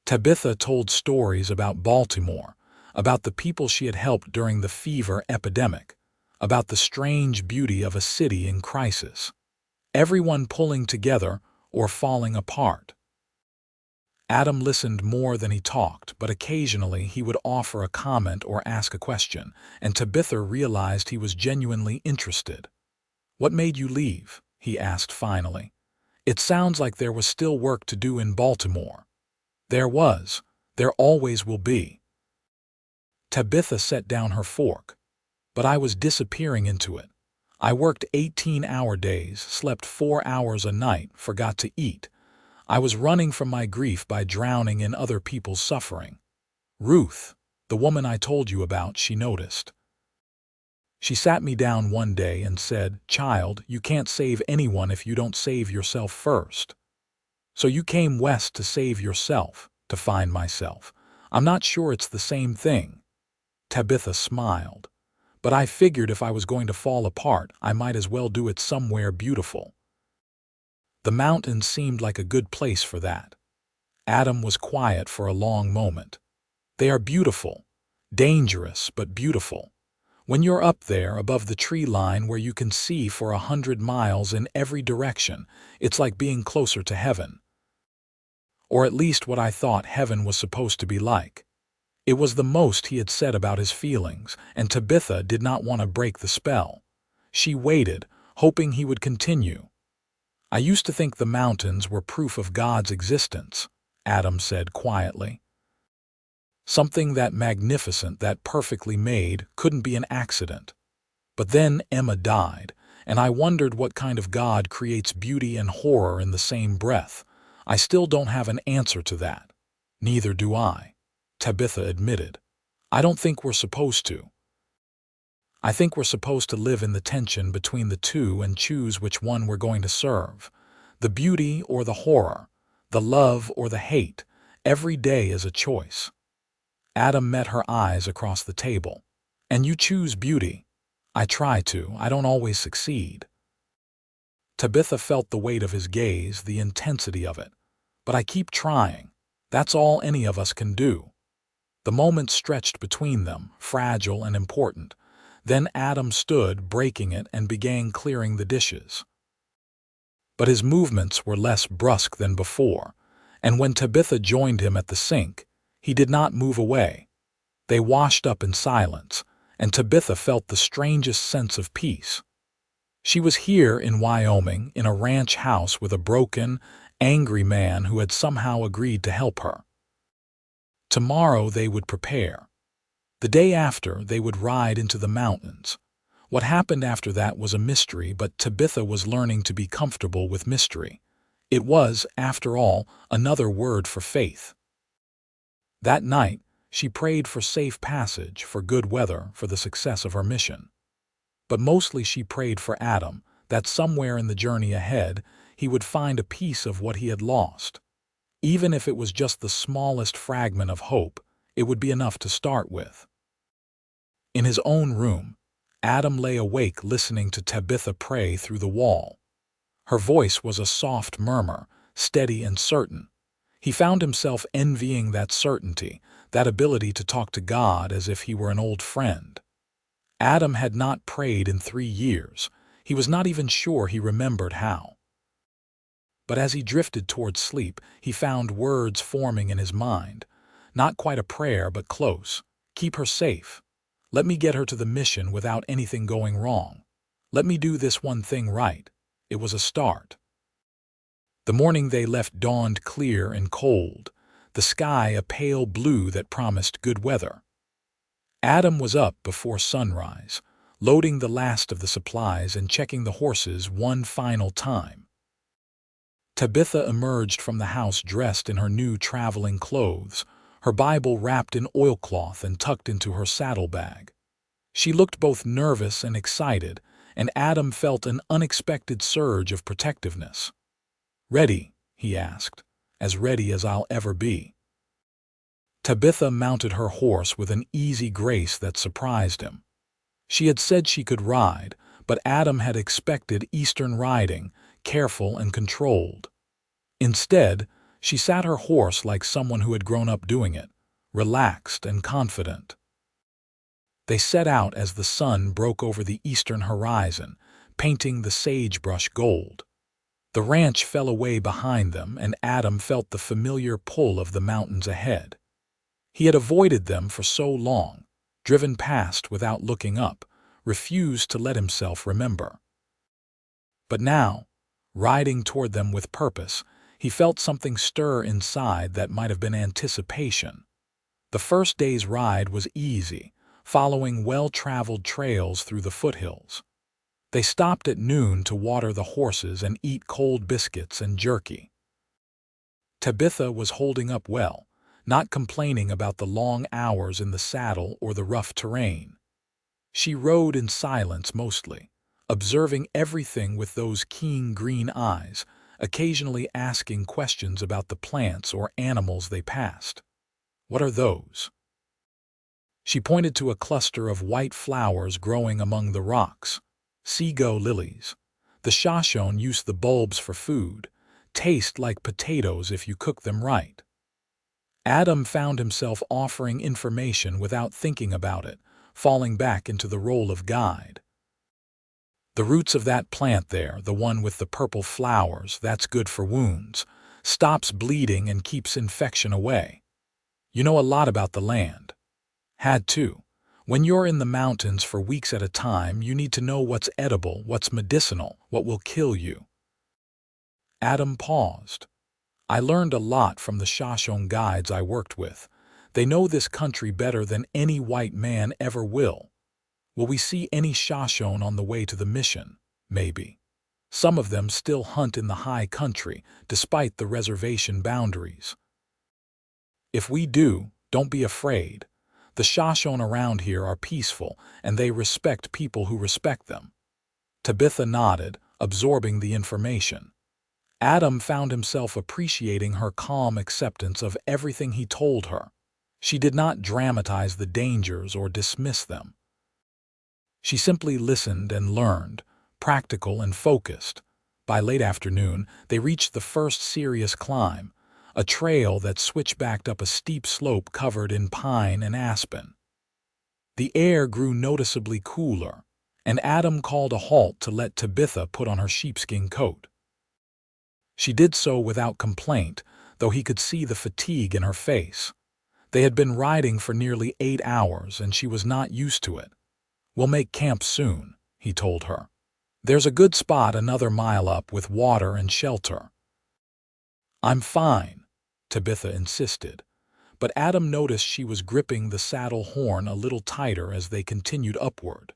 Tabitha told stories about Baltimore, about the people she had helped during the fever epidemic, about the strange beauty of a city in crisis, everyone pulling together or falling apart. Adam listened more than he talked, but occasionally he would offer a comment or ask a question, and Tabitha realized he was genuinely interested. "What made you leave?" he asked finally. "It sounds like there was still work to do in Baltimore." "There was. There always will be." Tabitha set down her fork. "But I was disappearing into it. I worked 18-hour days, slept 4 hours a night, forgot to eat. I was running from my grief by drowning in other people's suffering." Ruth, the woman I told you about, she noticed. "She sat me down one day and said, 'Child, you can't save anyone if you don't save yourself first.' So you came west to save yourself, to find myself. I'm not sure it's the same thing." Tabitha smiled. "But I figured if I was going to fall apart, I might as well do it somewhere beautiful." The mountains seemed like a good place for that. Adam was quiet for a long moment. "They are beautiful. Dangerous, but beautiful. When you're up there above the tree line where you can see for 100 miles in every direction, it's like being closer to heaven. Or at least what I thought heaven was supposed to be like." It was the most he had said about his feelings, and Tabitha did not want to break the spell. She waited, hoping he would continue. "I used to think the mountains were proof of God's existence," Adam said quietly. "Something that magnificent, that perfectly made, couldn't be an accident. But then Emma died, and I wondered what kind of God creates beauty and horror in the same breath. I still don't have an answer to that." "Neither do I," Tabitha admitted. "I don't think we're supposed to. I think we're supposed to live in the tension between the two and choose which one we're going to serve. The beauty or the horror, the love or the hate, every day is a choice." Adam met her eyes across the table. "And you choose beauty." "I try to. I don't always succeed." Tabitha felt the weight of his gaze, the intensity of it. "But I keep trying. That's all any of us can do." The moment stretched between them, fragile and important. Then Adam stood, breaking it, and began clearing the dishes. But his movements were less brusque than before, and when Tabitha joined him at the sink, he did not move away. They washed up in silence, and Tabitha felt the strangest sense of peace. She was here in Wyoming, in a ranch house with a broken, angry man who had somehow agreed to help her. Tomorrow they would prepare. The day after, they would ride into the mountains. What happened after that was a mystery, but Tabitha was learning to be comfortable with mystery. It was, after all, another word for faith. That night, she prayed for safe passage, for good weather, for the success of her mission. but mostly she prayed for Adam, that somewhere in the journey ahead he would find a piece of what he had lost. Even if it was just the smallest fragment of hope, it would be enough to start with. In his own room, Adam lay awake listening to Tabitha pray through the wall. Her voice was a soft murmur, steady and certain. He found himself envying that certainty, that ability to talk to God as if he were an old friend. Adam had not prayed in 3 years. He was not even sure he remembered how. But as he drifted toward sleep, he found words forming in his mind. Not quite a prayer, but close. Keep her safe. Let me get her to the mission without anything going wrong. Let me do this one thing right. It was a start. The morning they left dawned clear and cold, the sky a pale blue that promised good weather. Adam was up before sunrise, loading the last of the supplies and checking the horses one final time. Tabitha emerged from the house dressed in her new traveling clothes, her Bible wrapped in oilcloth and tucked into her saddlebag. She looked both nervous and excited, and Adam felt an unexpected surge of protectiveness. "Ready?" he asked. "As ready as I'll ever be." Tabitha mounted her horse with an easy grace that surprised him. She had said she could ride, but Adam had expected Eastern riding, careful and controlled. Instead, she sat her horse like someone who had grown up doing it, relaxed and confident. They set out as the sun broke over the eastern horizon, painting the sagebrush gold. The ranch fell away behind them, and Adam felt the familiar pull of the mountains ahead. He had avoided them for so long, driven past without looking up, refused to let himself remember. But now, riding toward them with purpose, he felt something stir inside that might have been anticipation. The first day's ride was easy, following well-traveled trails through the foothills. They stopped at noon to water the horses and eat cold biscuits and jerky. Tabitha was holding up well, not complaining about the long hours in the saddle or the rough terrain. She rode in silence mostly, observing everything with those keen green eyes, occasionally asking questions about the plants or animals they passed. "What are those?" She pointed to a cluster of white flowers growing among the rocks. "Seago lilies. The Shoshone use the bulbs for food. Taste like potatoes if you cook them right." Adam found himself offering information without thinking about it, falling back into the role of guide. "The roots of that plant there, the one with the purple flowers, that's good for wounds, stops bleeding and keeps infection away. You know a lot about the land." "Had to. When you're in the mountains for weeks at a time, you need to know what's edible, what's medicinal, what will kill you." Adam paused. "I learned a lot from the Shoshone guides I worked with. They know this country better than any white man ever will. Will we see any Shoshone on the way to the mission? Maybe. Some of them still hunt in the high country, despite the reservation boundaries. If we do, don't be afraid. The Shoshone around here are peaceful, and they respect people who respect them." Tabitha nodded, absorbing the information. Adam found himself appreciating her calm acceptance of everything he told her. She did not dramatize the dangers or dismiss them. She simply listened and learned, practical and focused. By late afternoon, they reached the first serious climb, a trail that switchbacked up a steep slope covered in pine and aspen. The air grew noticeably cooler, and Adam called a halt to let Tabitha put on her sheepskin coat. She did so without complaint, though he could see the fatigue in her face. They had been riding for nearly 8 hours, and she was not used to it. "We'll make camp soon," he told her. "There's a good spot another mile up with water and shelter." "I'm fine," Tabitha insisted, but Adam noticed she was gripping the saddle horn a little tighter as they continued upward.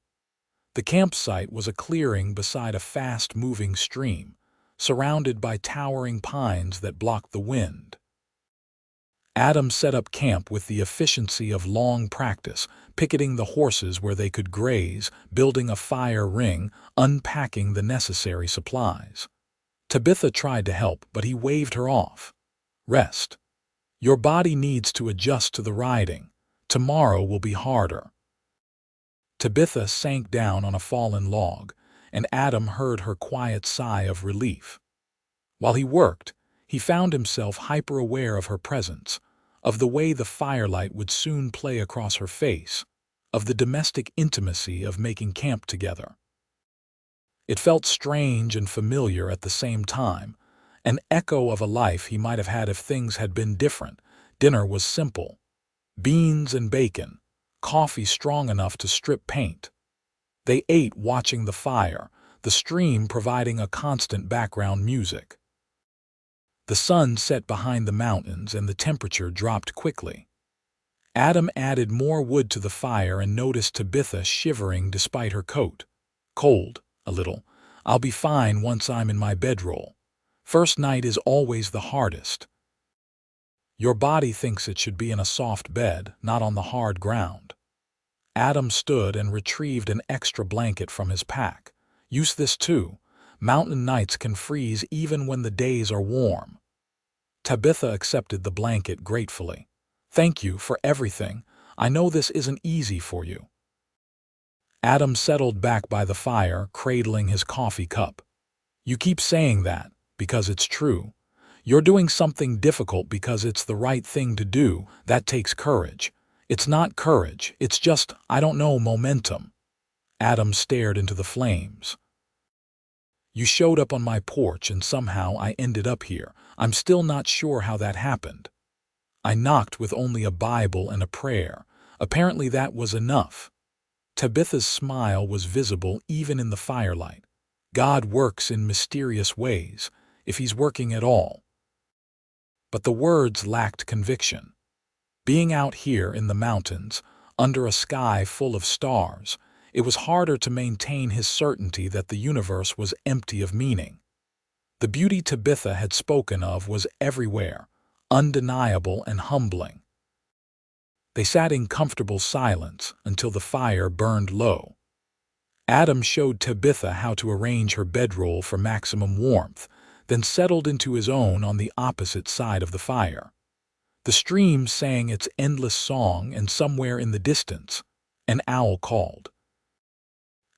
The campsite was a clearing beside a fast-moving stream, surrounded by towering pines that blocked the wind. Adam set up camp with the efficiency of long practice, picketing the horses where they could graze, building a fire ring, unpacking the necessary supplies. Tabitha tried to help, but he waved her off. Rest. Your body needs to adjust to the riding. Tomorrow will be harder. Tabitha sank down on a fallen log, and Adam heard her quiet sigh of relief. While he worked, he found himself hyper-aware of her presence, of the way the firelight would soon play across her face, of the domestic intimacy of making camp together. It felt strange and familiar at the same time, an echo of a life he might have had if things had been different. Dinner was simple: beans and bacon, coffee strong enough to strip paint. They ate watching the fire, the stream providing a constant background music. The sun set behind the mountains and the temperature dropped quickly. Adam added more wood to the fire and noticed Tabitha shivering despite her coat. Cold, a little. I'll be fine once I'm in my bedroll. First night is always the hardest. Your body thinks it should be in a soft bed, not on the hard ground. Adam stood and retrieved an extra blanket from his pack. Use this too. Mountain nights can freeze even when the days are warm. Tabitha accepted the blanket gratefully. Thank you for everything. I know this isn't easy for you. Adam settled back by the fire, cradling his coffee cup. You keep saying that, because it's true. You're doing something difficult because it's the right thing to do. That takes courage. It's not courage, it's just, I don't know, momentum. Adam stared into the flames. You showed up on my porch and somehow I ended up here. I'm still not sure how that happened. I knocked with only a Bible and a prayer. Apparently that was enough. Tabitha's smile was visible even in the firelight. God works in mysterious ways, if he's working at all. But the words lacked conviction. Being out here in the mountains, under a sky full of stars, it was harder to maintain his certainty that the universe was empty of meaning. The beauty Tabitha had spoken of was everywhere, undeniable and humbling. They sat in comfortable silence until the fire burned low. Adam showed Tabitha how to arrange her bedroll for maximum warmth, then settled into his own on the opposite side of the fire. The stream sang its endless song, and somewhere in the distance, an owl called.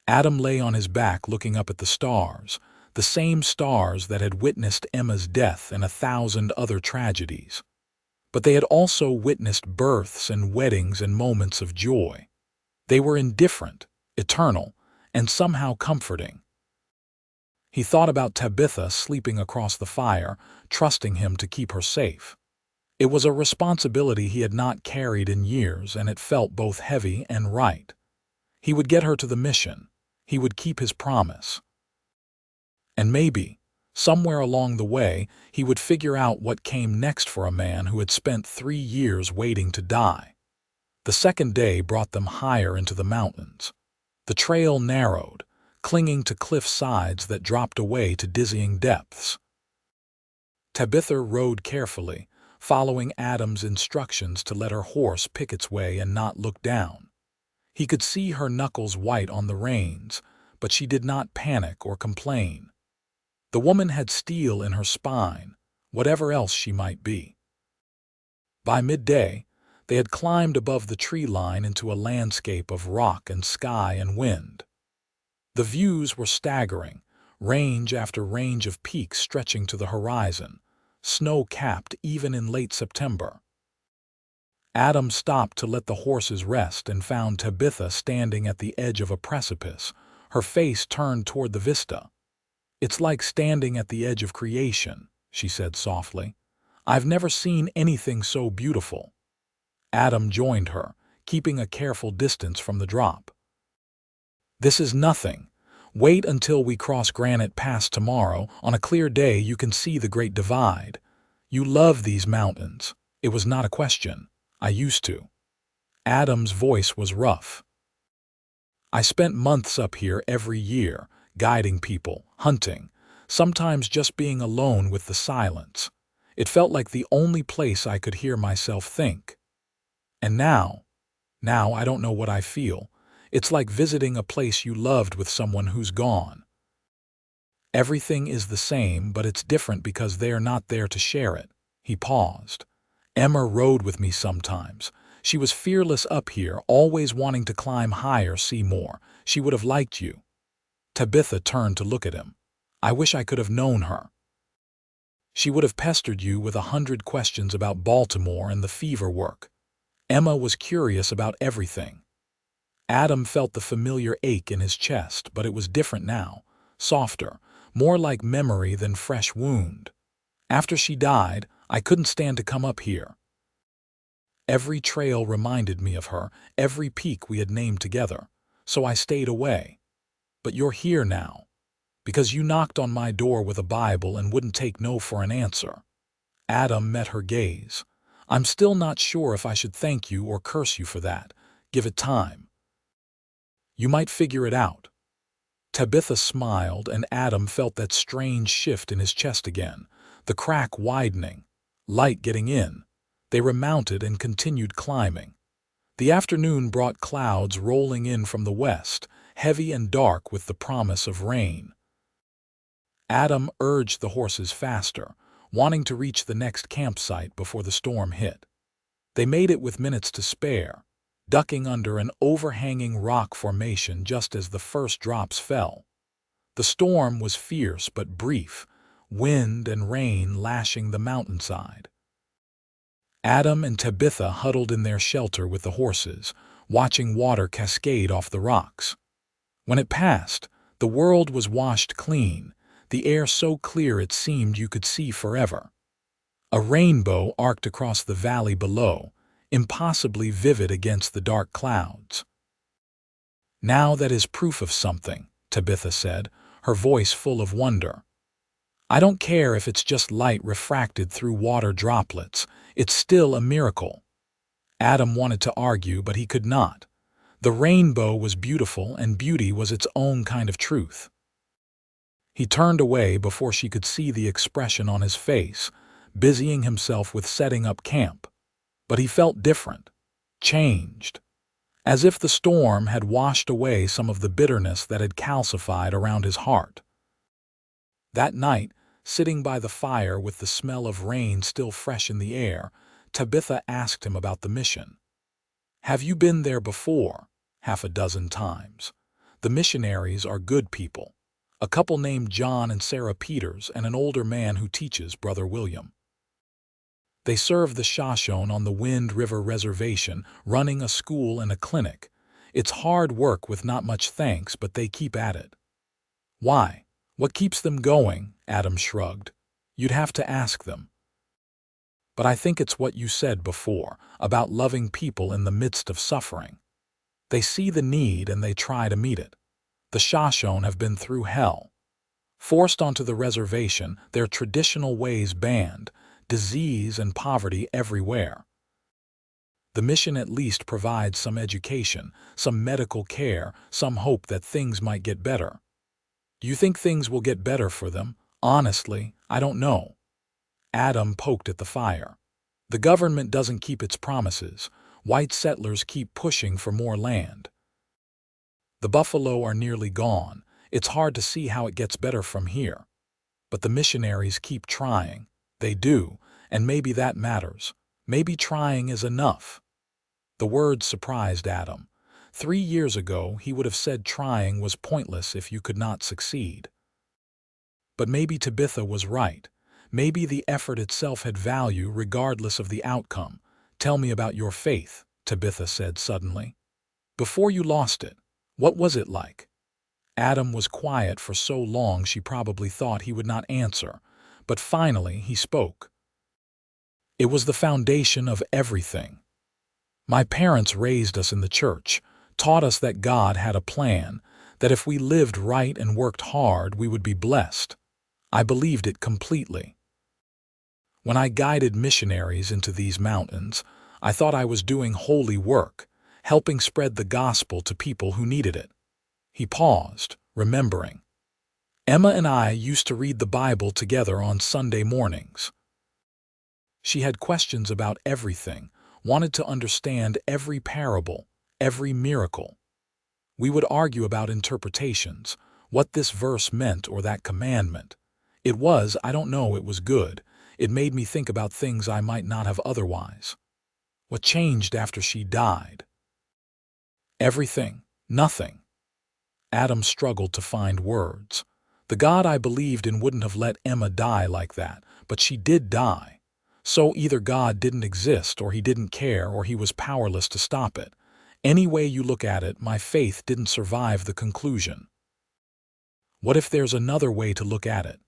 Adam lay on his back looking up at the stars, the same stars that had witnessed Emma's death and 1,000 other tragedies. But they had also witnessed births and weddings and moments of joy. They were indifferent, eternal, and somehow comforting. He thought about Tabitha sleeping across the fire, trusting him to keep her safe. It was a responsibility he had not carried in years, and it felt both heavy and right. He would get her to the mission. He would keep his promise. And maybe, somewhere along the way, he would figure out what came next for a man who had spent 3 years waiting to die. The second day brought them higher into the mountains. The trail narrowed, clinging to cliff sides that dropped away to dizzying depths. Tabitha rode carefully, following Adam's instructions to let her horse pick its way and not look down. He could see her knuckles white on the reins, but she did not panic or complain. The woman had steel in her spine, whatever else she might be. By midday, they had climbed above the tree line into a landscape of rock and sky and wind. The views were staggering, range after range of peaks stretching to the horizon, snow-capped even in late September. Adam stopped to let the horses rest and found Tabitha standing at the edge of a precipice, her face turned toward the vista. "It's like standing at the edge of creation," she said softly. "I've never seen anything so beautiful." Adam joined her, keeping a careful distance from the drop. "This is nothing. Wait until we cross Granite Pass tomorrow. On a clear day you can see the Great Divide. You love these mountains." It was not a question. "I used to." Adam's voice was rough. "I spent months up here every year, guiding people, hunting, sometimes just being alone with the silence. It felt like the only place I could hear myself think. And now I don't know what I feel. It's like visiting a place you loved with someone who's gone. Everything is the same, but it's different because they're not there to share it. He paused. Emma rode with me sometimes. She was fearless up here, always wanting to climb higher, see more. She would have liked you. Tabitha turned to look at him. I wish I could have known her. She would have pestered you with 100 questions about Baltimore and the fever work. Emma was curious about everything. Adam felt the familiar ache in his chest, but it was different now, softer, more like memory than fresh wound. After she died, I couldn't stand to come up here. Every trail reminded me of her, every peak we had named together, so I stayed away. But you're here now, because you knocked on my door with a Bible and wouldn't take no for an answer. Adam met her gaze. I'm still not sure if I should thank you or curse you for that. Give it time. You might figure it out. Tabitha smiled, and Adam felt that strange shift in his chest again, the crack widening, light getting in. They remounted and continued climbing. The afternoon brought clouds rolling in from the west, heavy and dark with the promise of rain. Adam urged the horses faster, wanting to reach the next campsite before the storm hit. They made it with minutes to spare, ducking under an overhanging rock formation just as the first drops fell. The storm was fierce but brief, wind and rain lashing the mountainside. Adam and Tabitha huddled in their shelter with the horses, watching water cascade off the rocks. When it passed, the world was washed clean, the air so clear it seemed you could see forever. A rainbow arced across the valley below, impossibly vivid against the dark clouds. Now that is proof of something, Tabitha said, her voice full of wonder. I don't care if it's just light refracted through water droplets, it's still a miracle. Adam wanted to argue, but he could not. The rainbow was beautiful, and beauty was its own kind of truth. He turned away before she could see the expression on his face, busying himself with setting up camp. But he felt different, changed, as if the storm had washed away some of the bitterness that had calcified around his heart. That night, sitting by the fire with the smell of rain still fresh in the air, Tabitha asked him about the mission. Have you been there before? Half a dozen times. The missionaries are good people. A couple named John and Sarah Peters and an older man who teaches, Brother William. They serve the Shoshone on the Wind River Reservation, running a school and a clinic. It's hard work with not much thanks, but they keep at it. Why? What keeps them going? Adam shrugged. You'd have to ask them. But I think it's what you said before, about loving people in the midst of suffering. They see the need and they try to meet it. The Shoshone have been through hell. Forced onto the reservation, their traditional ways banned, disease and poverty everywhere. The mission at least provides some education, some medical care, some hope that things might get better. Do you think things will get better for them? Honestly, I don't know. Adam poked at the fire. The government doesn't keep its promises. White settlers keep pushing for more land. The buffalo are nearly gone. It's hard to see how it gets better from here. But the missionaries keep trying. They do, and maybe that matters. Maybe trying is enough. The word surprised Adam. 3 years ago, he would have said trying was pointless if you could not succeed. But maybe Tabitha was right. Maybe the effort itself had value regardless of the outcome. Tell me about your faith, Tabitha said suddenly. Before you lost it, what was it like? Adam was quiet for so long she probably thought he would not answer, but finally he spoke. It was the foundation of everything. My parents raised us in the church, taught us that God had a plan, that if we lived right and worked hard, we would be blessed. I believed it completely. When I guided missionaries into these mountains, I thought I was doing holy work, helping spread the gospel to people who needed it. He paused, remembering. Emma and I used to read the Bible together on Sunday mornings. She had questions about everything, wanted to understand every parable, every miracle. We would argue about interpretations, what this verse meant or that commandment. I don't know, it was good. It made me think about things I might not have otherwise. What changed after she died? Everything. Nothing. Adam struggled to find words. The God I believed in wouldn't have let Emma die like that, but she did die. So either God didn't exist, or he didn't care, or he was powerless to stop it. Any way you look at it, my faith didn't survive the conclusion. What if there's another way to look at it?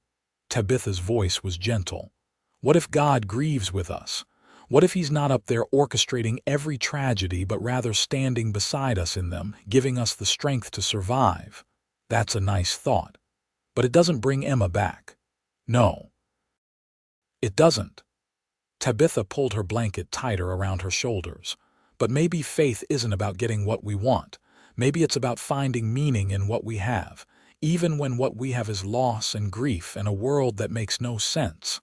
Tabitha's voice was gentle. What if God grieves with us? What if he's not up there orchestrating every tragedy, but rather standing beside us in them, giving us the strength to survive? That's a nice thought. But it doesn't bring Emma back. No. It doesn't. Tabitha pulled her blanket tighter around her shoulders. But maybe faith isn't about getting what we want. Maybe it's about finding meaning in what we have, even when what we have is loss and grief and a world that makes no sense.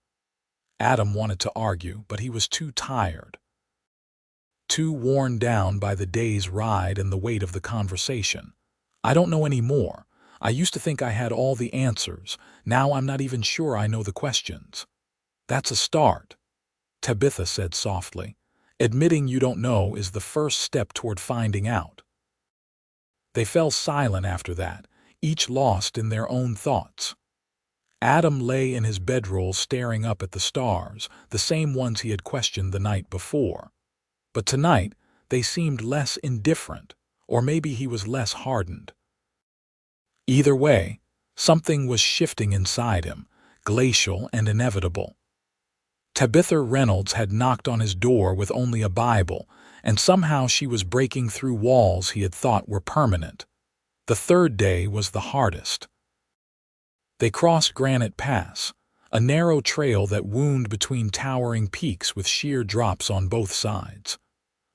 Adam wanted to argue, but he was too tired, too worn down by the day's ride and the weight of the conversation. I don't know any more. I used to think I had all the answers. Now I'm not even sure I know the questions. That's a start, Tabitha said softly. Admitting you don't know is the first step toward finding out. They fell silent after that, each lost in their own thoughts. Adam lay in his bedroll staring up at the stars, the same ones he had questioned the night before. But tonight, they seemed less indifferent, or maybe he was less hardened. Either way, something was shifting inside him, glacial and inevitable. Tabitha Reynolds had knocked on his door with only a Bible, and somehow she was breaking through walls he had thought were permanent. The third day was the hardest. They crossed Granite Pass, a narrow trail that wound between towering peaks with sheer drops on both sides.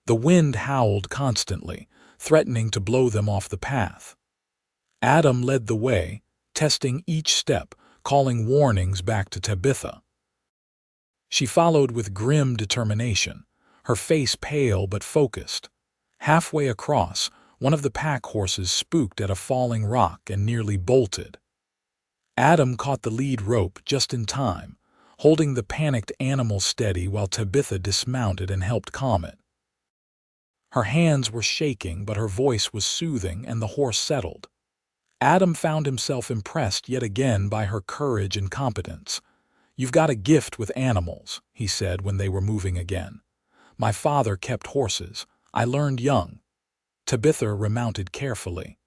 The wind howled constantly, threatening to blow them off the path. Adam led the way, testing each step, calling warnings back to Tabitha. She followed with grim determination, her face pale but focused. Halfway across, one of the pack horses spooked at a falling rock and nearly bolted. Adam caught the lead rope just in time, holding the panicked animal steady while Tabitha dismounted and helped calm it. Her hands were shaking, but her voice was soothing, and the horse settled. Adam found himself impressed yet again by her courage and competence. "You've got a gift with animals," he said when they were moving again. "My father kept horses. I learned young." Tabitha remounted carefully.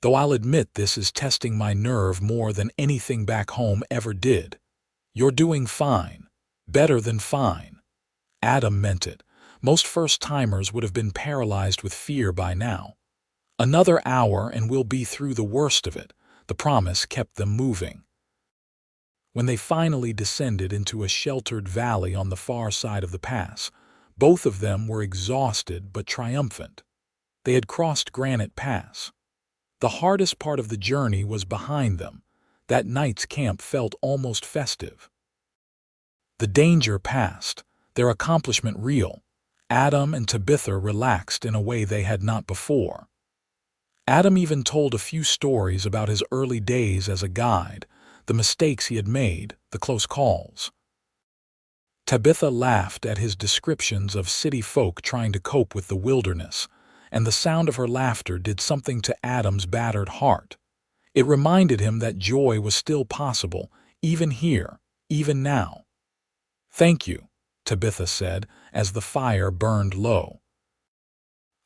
"Though I'll admit this is testing my nerve more than anything back home ever did." "You're doing fine. Better than fine." Adam meant it. Most first-timers would have been paralyzed with fear by now. "Another hour and we'll be through the worst of it." The promise kept them moving. When they finally descended into a sheltered valley on the far side of the pass, both of them were exhausted but triumphant. They had crossed Granite Pass. The hardest part of the journey was behind them. That night's camp felt almost festive. The danger passed, their accomplishment real. Adam and Tabitha relaxed in a way they had not before. Adam even told a few stories about his early days as a guide, the mistakes he had made, the close calls. Tabitha laughed at his descriptions of city folk trying to cope with the wilderness, and the sound of her laughter did something to Adam's battered heart. It reminded him that joy was still possible, even here, even now. "Thank you," Tabitha said, as the fire burned low.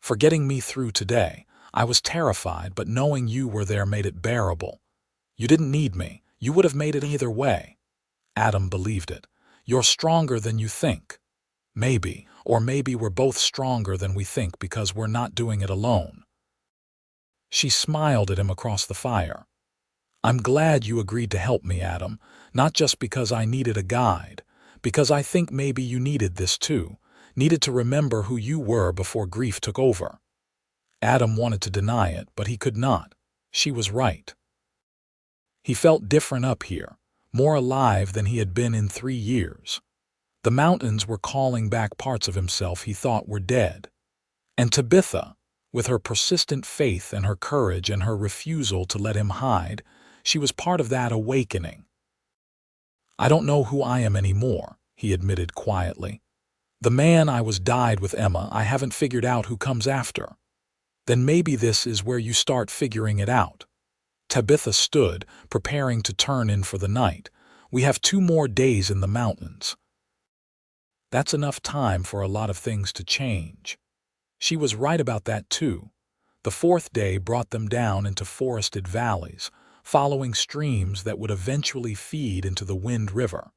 "For getting me through today. I was terrified, but knowing you were there made it bearable. You didn't need me. You would have made it either way." Adam believed it. "You're stronger than you think." Maybe, or maybe we're both stronger than we think because we're not doing it alone. She smiled at him across the fire. "I'm glad you agreed to help me, Adam, not just because I needed a guide, because I think maybe you needed this too, needed to remember who you were before grief took over." Adam wanted to deny it, but he could not. She was right. He felt different up here, more alive than he had been in 3 years. The mountains were calling back parts of himself he thought were dead. And Tabitha, with her persistent faith and her courage and her refusal to let him hide, she was part of that awakening. "I don't know who I am anymore," he admitted quietly. "The man I was died with, Emma. I haven't figured out who comes after." "Then maybe this is where you start figuring it out." Tabitha stood, preparing to turn in for the night. "We have 2 more days in the mountains." That's enough time for a lot of things to change. She was right about that too. The 4th day brought them down into forested valleys, following streams that would eventually feed into the Wind River.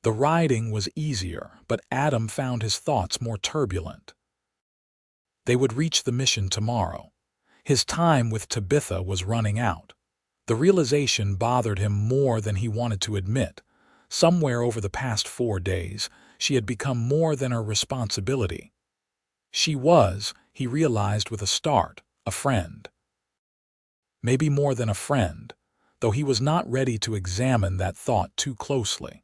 The riding was easier, but Adam found his thoughts more turbulent. They would reach the mission tomorrow. His time with Tabitha was running out. The realization bothered him more than he wanted to admit. Somewhere over the past 4 days, she had become more than a responsibility. She was, he realized with a start, a friend. Maybe more than a friend, though he was not ready to examine that thought too closely.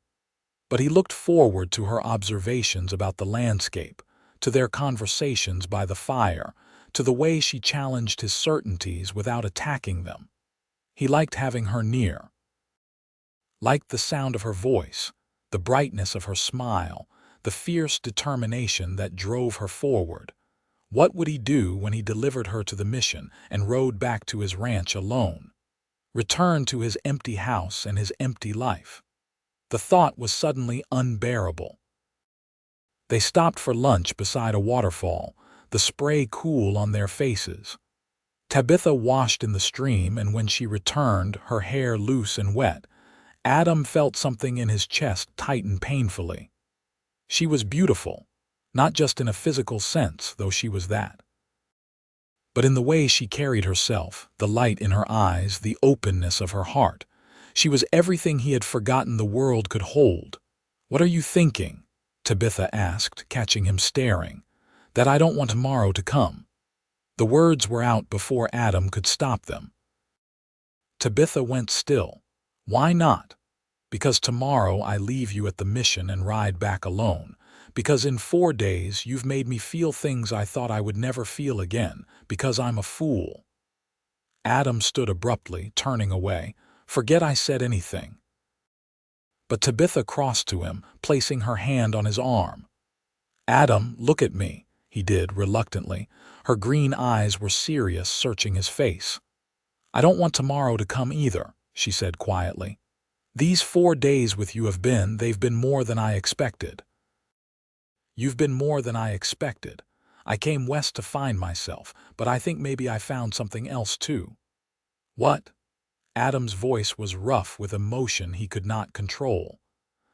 But he looked forward to her observations about the landscape, to their conversations by the fire, to the way she challenged his certainties without attacking them. He liked having her near. Liked the sound of her voice, the brightness of her smile, the fierce determination that drove her forward. What would he do when he delivered her to the mission and rode back to his ranch alone? Return to his empty house and his empty life. The thought was suddenly unbearable. They stopped for lunch beside a waterfall, the spray cool on their faces. Tabitha washed in the stream, and when she returned, her hair loose and wet, Adam felt something in his chest tighten painfully. She was beautiful, not just in a physical sense, though she was that, but in the way she carried herself, the light in her eyes, the openness of her heart. She was everything he had forgotten the world could hold. "What are you thinking?" Tabitha asked, catching him staring. "That I don't want tomorrow to come." The words were out before Adam could stop them. Tabitha went still. "Why not?" "Because tomorrow I leave you at the mission and ride back alone. Because in 4 days you've made me feel things I thought I would never feel again. Because I'm a fool." Adam stood abruptly, turning away. "Forget I said anything." But Tabitha crossed to him, placing her hand on his arm. "Adam, look at me," he did reluctantly. Her green eyes were serious, searching his face. "I don't want tomorrow to come either," she said quietly. "These 4 days with you they've been more than I expected." "You've been more than I expected. I came west to find myself, but I think maybe I found something else too." "What?" Adam's voice was rough with emotion he could not control.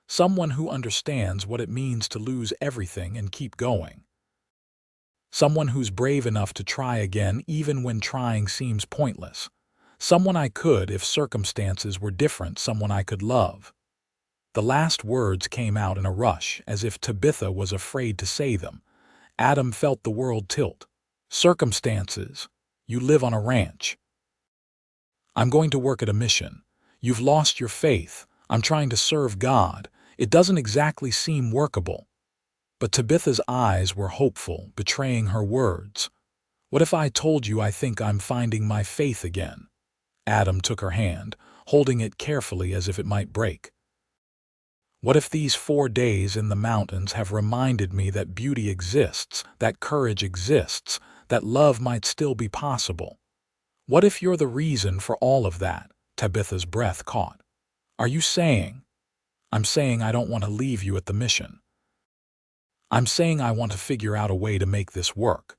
"Someone who understands what it means to lose everything and keep going. Someone who's brave enough to try again even when trying seems pointless. Someone I could, if circumstances were different, someone I could love." The last words came out in a rush, as if Tabitha was afraid to say them. Adam felt the world tilt. "Circumstances? You live on a ranch." "I'm going to work at a mission. You've lost your faith. I'm trying to serve God. It doesn't exactly seem workable." But Tabitha's eyes were hopeful, betraying her words. "What if I told you I think I'm finding my faith again?" Adam took her hand, holding it carefully as if it might break. "What if these 4 days in the mountains have reminded me that beauty exists, that courage exists, that love might still be possible? What if you're the reason for all of that?" Tabitha's breath caught. "Are you saying?" "I'm saying I don't want to leave you at the mission. I'm saying I want to figure out a way to make this work.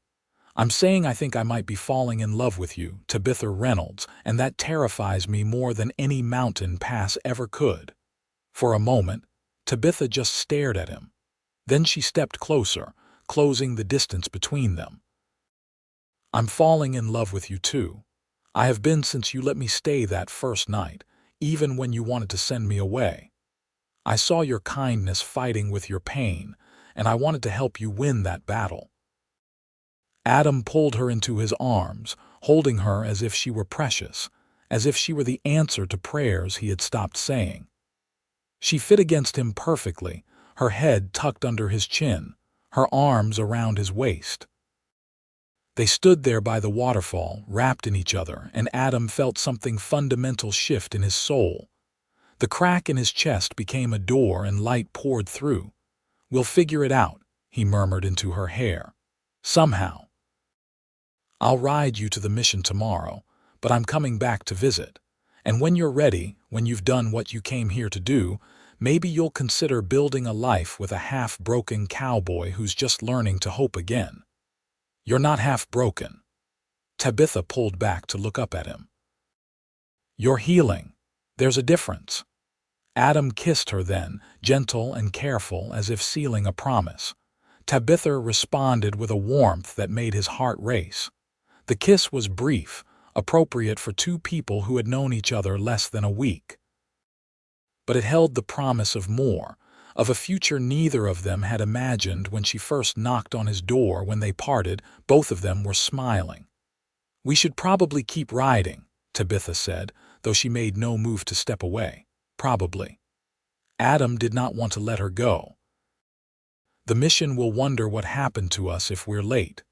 I'm saying I think I might be falling in love with you, Tabitha Reynolds, and that terrifies me more than any mountain pass ever could." For a moment, Tabitha just stared at him. Then she stepped closer, closing the distance between them. "I'm falling in love with you too. I have been since you let me stay that first night, even when you wanted to send me away. I saw your kindness fighting with your pain, and I wanted to help you win that battle." Adam pulled her into his arms, holding her as if she were precious, as if she were the answer to prayers he had stopped saying. She fit against him perfectly, her head tucked under his chin, her arms around his waist. They stood there by the waterfall, wrapped in each other, and Adam felt something fundamental shift in his soul. The crack in his chest became a door and light poured through. "We'll figure it out," he murmured into her hair. "Somehow. I'll ride you to the mission tomorrow, but I'm coming back to visit. And when you're ready, when you've done what you came here to do, maybe you'll consider building a life with a half-broken cowboy who's just learning to hope again." "You're not half-broken." Tabitha pulled back to look up at him. "You're healing. There's a difference." Adam kissed her then, gentle and careful as if sealing a promise. Tabitha responded with a warmth that made his heart race. The kiss was brief, appropriate for two people who had known each other less than a week. But it held the promise of more, of a future neither of them had imagined when she first knocked on his door. When they parted, both of them were smiling. "We should probably keep riding," Tabitha said, though she made no move to step away. "Probably." Adam did not want to let her go. "The mission will wonder what happened to us if we're late."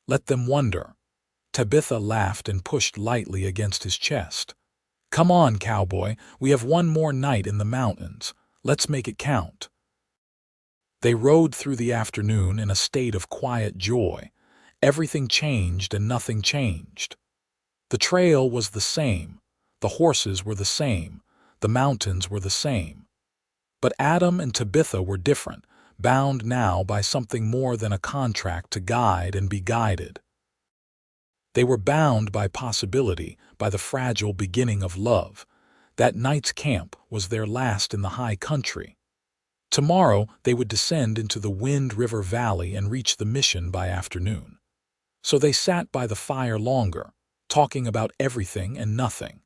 "Let them wonder." Tabitha laughed and pushed lightly against his chest. "Come on, cowboy, we have one more night in the mountains. Let's make it count." They rode through the afternoon in a state of quiet joy. Everything changed and nothing changed. The trail was the same, the horses were the same, the mountains were the same. But Adam and Tabitha were different, bound now by something more than a contract to guide and be guided. They were bound by possibility, by the fragile beginning of love. That night's camp was their last in the high country. Tomorrow they would descend into the Wind River Valley and reach the mission by afternoon. So they sat by the fire longer, talking about everything and nothing.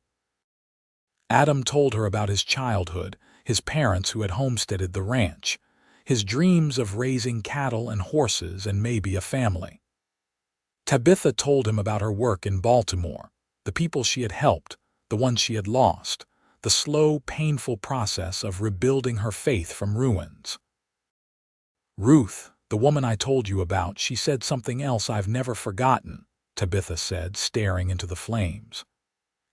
Adam told her about his childhood, his parents who had homesteaded the ranch, his dreams of raising cattle and horses and maybe a family. Tabitha told him about her work in Baltimore, the people she had helped, the ones she had lost, the slow, painful process of rebuilding her faith from ruins. "Ruth, the woman I told you about, she said something else I've never forgotten," Tabitha said, staring into the flames.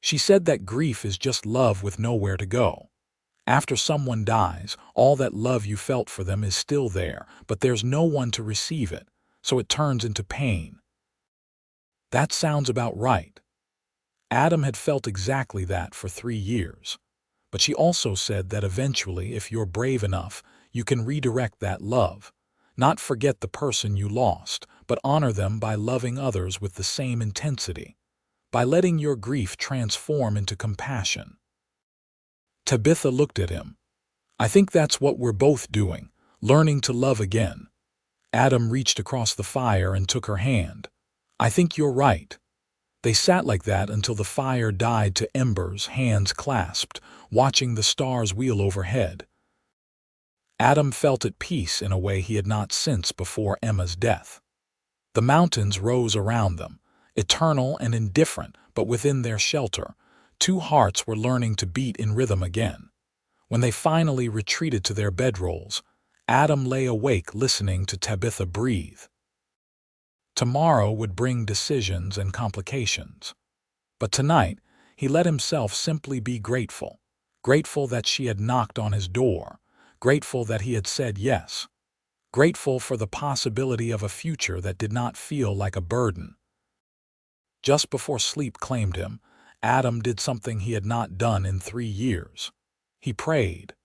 "She said that grief is just love with nowhere to go. After someone dies, all that love you felt for them is still there, but there's no one to receive it, so it turns into pain." That sounds about right. Adam had felt exactly that for 3 years. But she also said that eventually, if you're brave enough, you can redirect that love. Not forget the person you lost, but honor them by loving others with the same intensity, by letting your grief transform into compassion. Tabitha looked at him. "I think that's what we're both doing, learning to love again." Adam reached across the fire and took her hand. "I think you're right." They sat like that until the fire died to embers, hands clasped, watching the stars wheel overhead. Adam felt at peace in a way he had not since before Emma's death. The mountains rose around them, eternal and indifferent, but within their shelter, two hearts were learning to beat in rhythm again. When they finally retreated to their bedrolls, Adam lay awake listening to Tabitha breathe. Tomorrow would bring decisions and complications. But tonight, he let himself simply be grateful. Grateful that she had knocked on his door. Grateful that he had said yes. Grateful for the possibility of a future that did not feel like a burden. Just before sleep claimed him, Adam did something he had not done in 3 years. He prayed.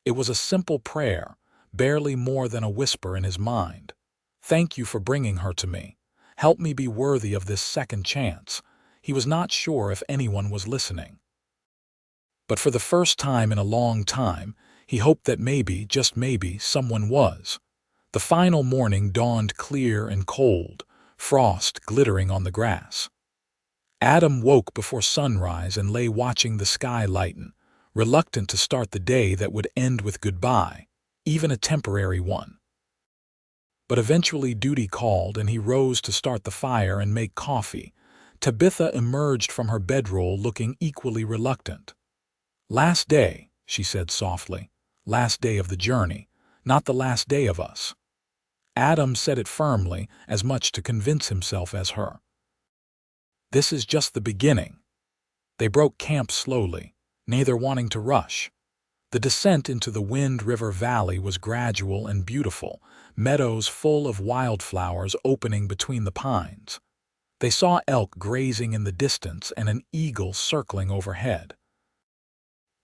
It was a simple prayer, barely more than a whisper in his mind. "Thank you for bringing her to me. Help me be worthy of this second chance." He was not sure if anyone was listening. But for the first time in a long time, he hoped that maybe, just maybe, someone was. The final morning dawned clear and cold, frost glittering on the grass. Adam woke before sunrise and lay watching the sky lighten, reluctant to start the day that would end with goodbye, even a temporary one. But eventually duty called and he rose to start the fire and make coffee. Tabitha emerged from her bedroll looking equally reluctant. "Last day," she said softly. "Last day of the journey. not the last day of us. Adam said it firmly, as much to convince himself as her. This is just the beginning. They broke camp slowly, neither wanting to rush. The descent into the Wind River Valley was gradual and beautiful, meadows full of wildflowers opening between the pines. They saw elk grazing in the distance and an eagle circling overhead.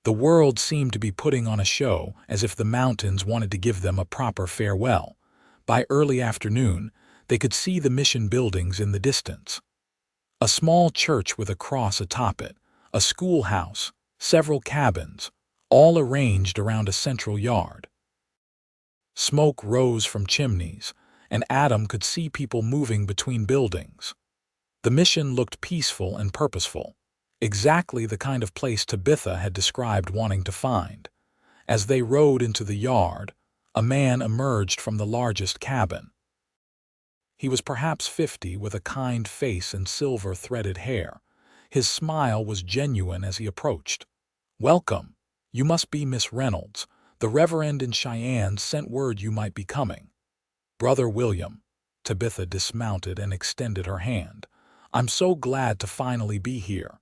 The world seemed to be putting on a show, as if the mountains wanted to give them a proper farewell. By early afternoon, they could see the mission buildings in the distance. A small church with a cross atop it, a schoolhouse, several cabins, all arranged around a central yard. Smoke rose from chimneys, and Adam could see people moving between buildings. The mission looked peaceful and purposeful, exactly the kind of place Tabitha had described wanting to find. As they rode into the yard, a man emerged from the largest cabin. He was perhaps 50, with a kind face and silver-threaded hair. His smile was genuine as he approached. "Welcome. You must be Miss Reynolds. The Reverend in Cheyenne sent word you might be coming." "Brother William." Tabitha dismounted and extended her hand. "I'm so glad to finally be here.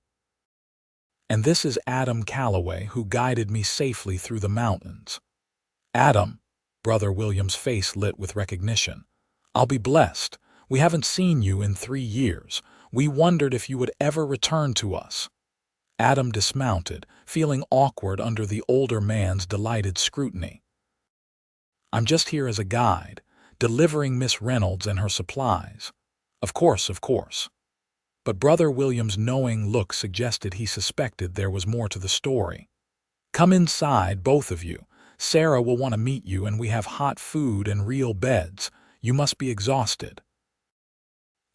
And this is Adam Calloway, who guided me safely through the mountains." "Adam." Brother William's face lit with recognition. "I'll be blessed. We haven't seen you in 3 years. We wondered if you would ever return to us." Adam dismounted, feeling awkward under the older man's delighted scrutiny. "I'm just here as a guide, delivering Miss Reynolds and her supplies." Of course. But Brother William's knowing look suggested he suspected there was more to the story. "Come inside, both of you. Sarah will want to meet you, and we have hot food and real beds. You must be exhausted."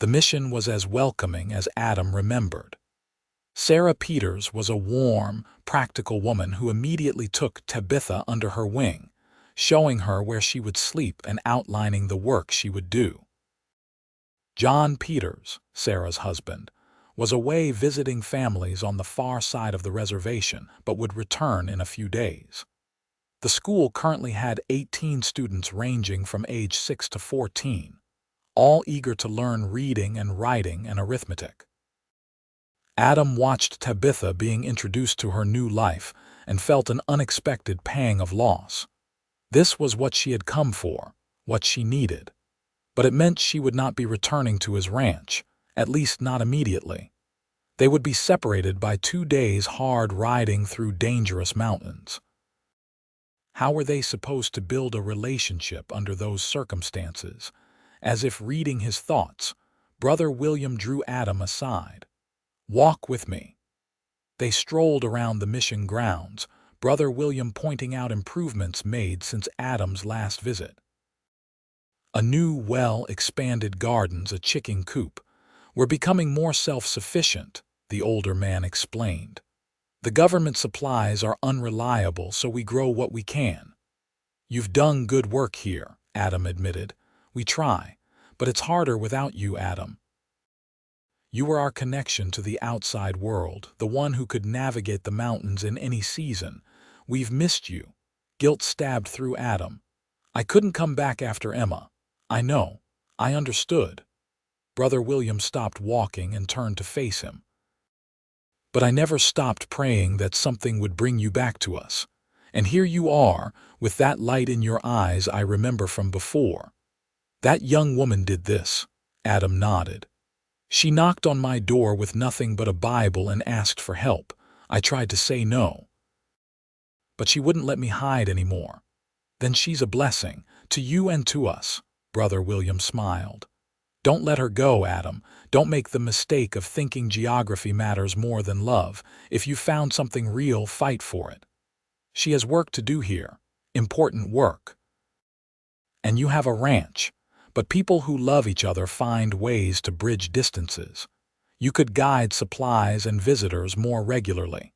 The mission was as welcoming as Adam remembered. Sarah Peters was a warm, practical woman who immediately took Tabitha under her wing, showing her where she would sleep and outlining the work she would do. John Peters, Sarah's husband, was away visiting families on the far side of the reservation, but would return in a few days. The school currently had 18 students ranging from age 6 to 14, all eager to learn reading and writing and arithmetic. Adam watched Tabitha being introduced to her new life and felt an unexpected pang of loss. This was what she had come for, what she needed. But it meant she would not be returning to his ranch, at least not immediately. They would be separated by 2 days hard riding through dangerous mountains. How were they supposed to build a relationship under those circumstances? As if reading his thoughts, Brother William drew Adam aside. "Walk with me." They strolled around the mission grounds, Brother William pointing out improvements made since Adam's last visit. A new well, expanded gardens, a chicken coop. "We're becoming more self-sufficient," the older man explained. "The government supplies are unreliable, so we grow what we can." "You've done good work here," Adam admitted. "We try, but it's harder without you, Adam. You were our connection to the outside world, the one who could navigate the mountains in any season. We've missed you." Guilt stabbed through Adam. "I couldn't come back after Emma. I know. I understood." Brother William stopped walking and turned to face him. "But I never stopped praying that something would bring you back to us. And here you are, with that light in your eyes I remember from before." "That young woman did this," Adam nodded. "She knocked on my door with nothing but a Bible and asked for help. I tried to say no, but she wouldn't let me hide anymore. Then she's a blessing, to you and to us." Brother William smiled. "Don't let her go, Adam. Don't make the mistake of thinking geography matters more than love. If you found something real, fight for it. She has work to do here, important work. And you have a ranch. But people who love each other find ways to bridge distances. You could guide supplies and visitors more regularly.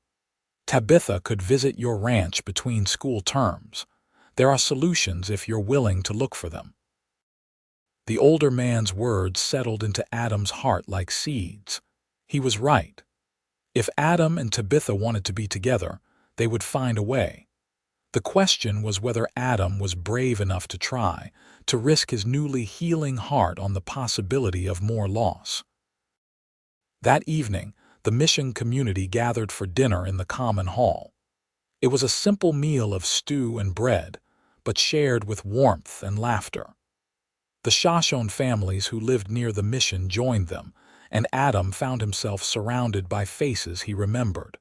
Tabitha could visit your ranch between school terms. There are solutions if you're willing to look for them." The older man's words settled into Adam's heart like seeds. He was right. If Adam and Tabitha wanted to be together, they would find a way. The question was whether Adam was brave enough to try, to risk his newly healing heart on the possibility of more loss. That evening, the mission community gathered for dinner in the common hall. It was a simple meal of stew and bread, but shared with warmth and laughter. The Shoshone families who lived near the mission joined them, and Adam found himself surrounded by faces he remembered.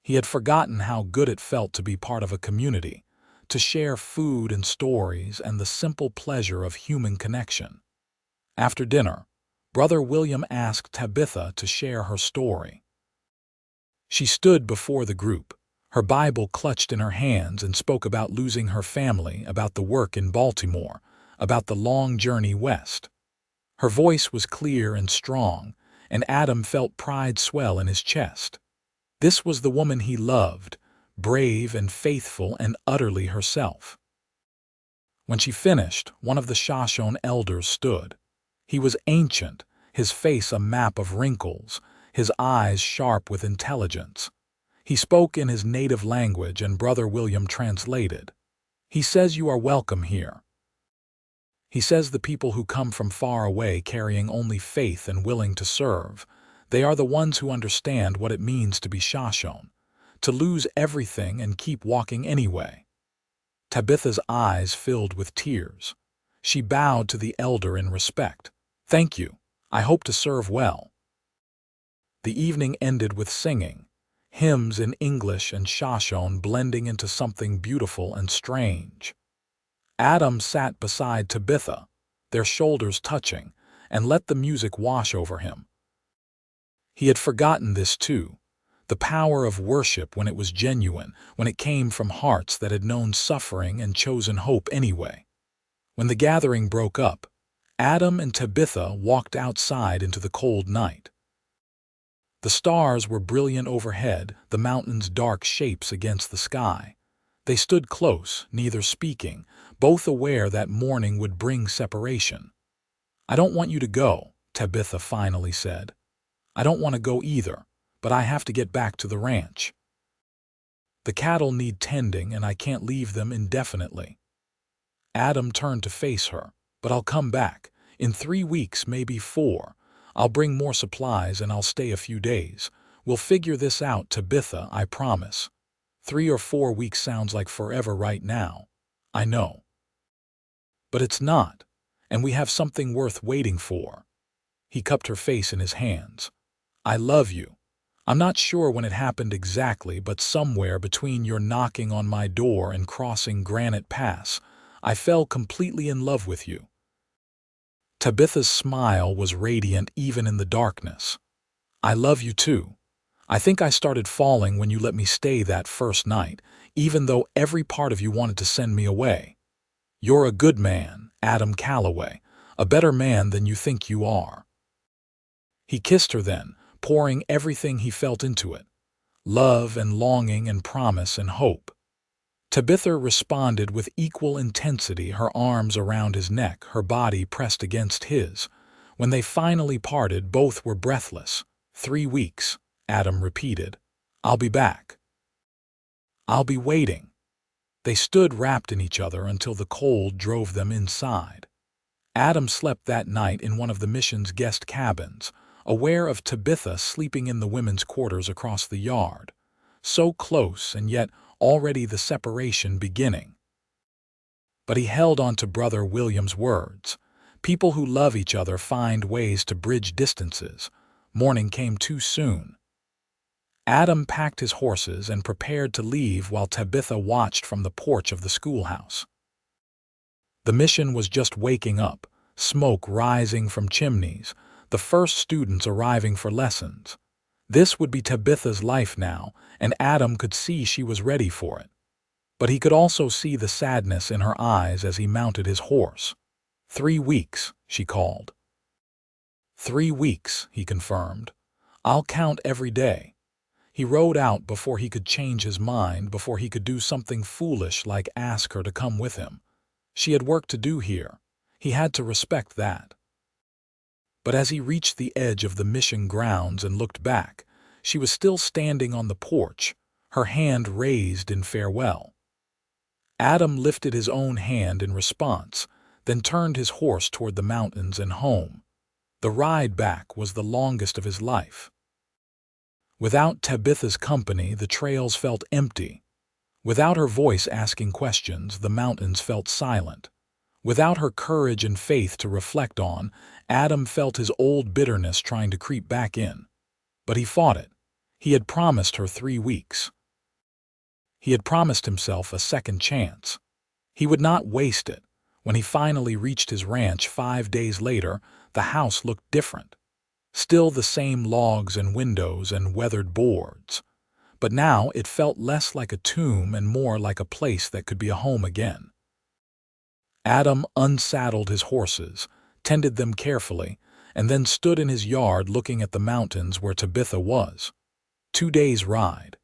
He had forgotten how good it felt to be part of a community, to share food and stories and the simple pleasure of human connection. After dinner, Brother William asked Tabitha to share her story. She stood before the group, her Bible clutched in her hands, and spoke about losing her family, about the work in Baltimore, about the long journey west. Her voice was clear and strong, and Adam felt pride swell in his chest. This was the woman he loved, brave and faithful and utterly herself. When she finished, one of the Shoshone elders stood. He was ancient, his face a map of wrinkles, his eyes sharp with intelligence. He spoke in his native language, and Brother William translated. He says you are welcome here. He says the people who come from far away carrying only faith and willing to serve, they are the ones who understand what it means to be Shoshone, to lose everything and keep walking anyway. Tabitha's eyes filled with tears. She bowed to the elder in respect. Thank you. I hope to serve well. The evening ended with singing, hymns in English and Shoshone blending into something beautiful and strange. Adam sat beside Tabitha, their shoulders touching, and let the music wash over him. He had forgotten this too, the power of worship when it was genuine, when it came from hearts that had known suffering and chosen hope anyway. When the gathering broke up, Adam and Tabitha walked outside into the cold night. The stars were brilliant overhead, the mountains dark shapes against the sky. They stood close, neither speaking, both aware that morning would bring separation. "I don't want you to go," Tabitha finally said. "I don't want to go either, but I have to get back to the ranch. The cattle need tending and I can't leave them indefinitely." Adam turned to face her. "But I'll come back. In 3 weeks, maybe 4. I'll bring more supplies and I'll stay a few days. We'll figure this out, Tabitha, I promise. 3 or 4 weeks sounds like forever right now. I know. But it's not, and we have something worth waiting for." He cupped her face in his hands. "I love you. I'm not sure when it happened exactly, but somewhere between your knocking on my door and crossing Granite Pass, I fell completely in love with you." Tabitha's smile was radiant even in the darkness. "I love you too. I think I started falling when you let me stay that first night, even though every part of you wanted to send me away. You're a good man, Adam Calloway, a better man than you think you are." He kissed her then, pouring everything he felt into it, love and longing and promise and hope. Tabitha responded with equal intensity, her arms around his neck, her body pressed against his. When they finally parted, both were breathless. 3 weeks, Adam repeated. "I'll be back. I'll be waiting." They stood wrapped in each other until the cold drove them inside. Adam slept that night in one of the mission's guest cabins, aware of Tabitha sleeping in the women's quarters across the yard. So close, and yet already the separation beginning. But he held on to Brother William's words. People who love each other find ways to bridge distances. Morning came too soon. Adam packed his horses and prepared to leave while Tabitha watched from the porch of the schoolhouse. The mission was just waking up, smoke rising from chimneys, the first students arriving for lessons. This would be Tabitha's life now, and Adam could see she was ready for it. But he could also see the sadness in her eyes as he mounted his horse. 3 weeks, she called. 3 weeks, he confirmed. "I'll count every day." He rode out before he could change his mind, before he could do something foolish like ask her to come with him. She had work to do here. He had to respect that. But as he reached the edge of the mission grounds and looked back, she was still standing on the porch, her hand raised in farewell. Adam lifted his own hand in response, then turned his horse toward the mountains and home. The ride back was the longest of his life. Without Tabitha's company, the trails felt empty. Without her voice asking questions, the mountains felt silent. Without her courage and faith to reflect on, Adam felt his old bitterness trying to creep back in. But he fought it. He had promised her 3 weeks. He had promised himself a second chance. He would not waste it. When he finally reached his ranch 5 days later, the house looked different. Still the same logs and windows and weathered boards. But now it felt less like a tomb and more like a place that could be a home again. Adam unsaddled his horses, tended them carefully, and then stood in his yard looking at the mountains where Tabitha was. 2 days' ride.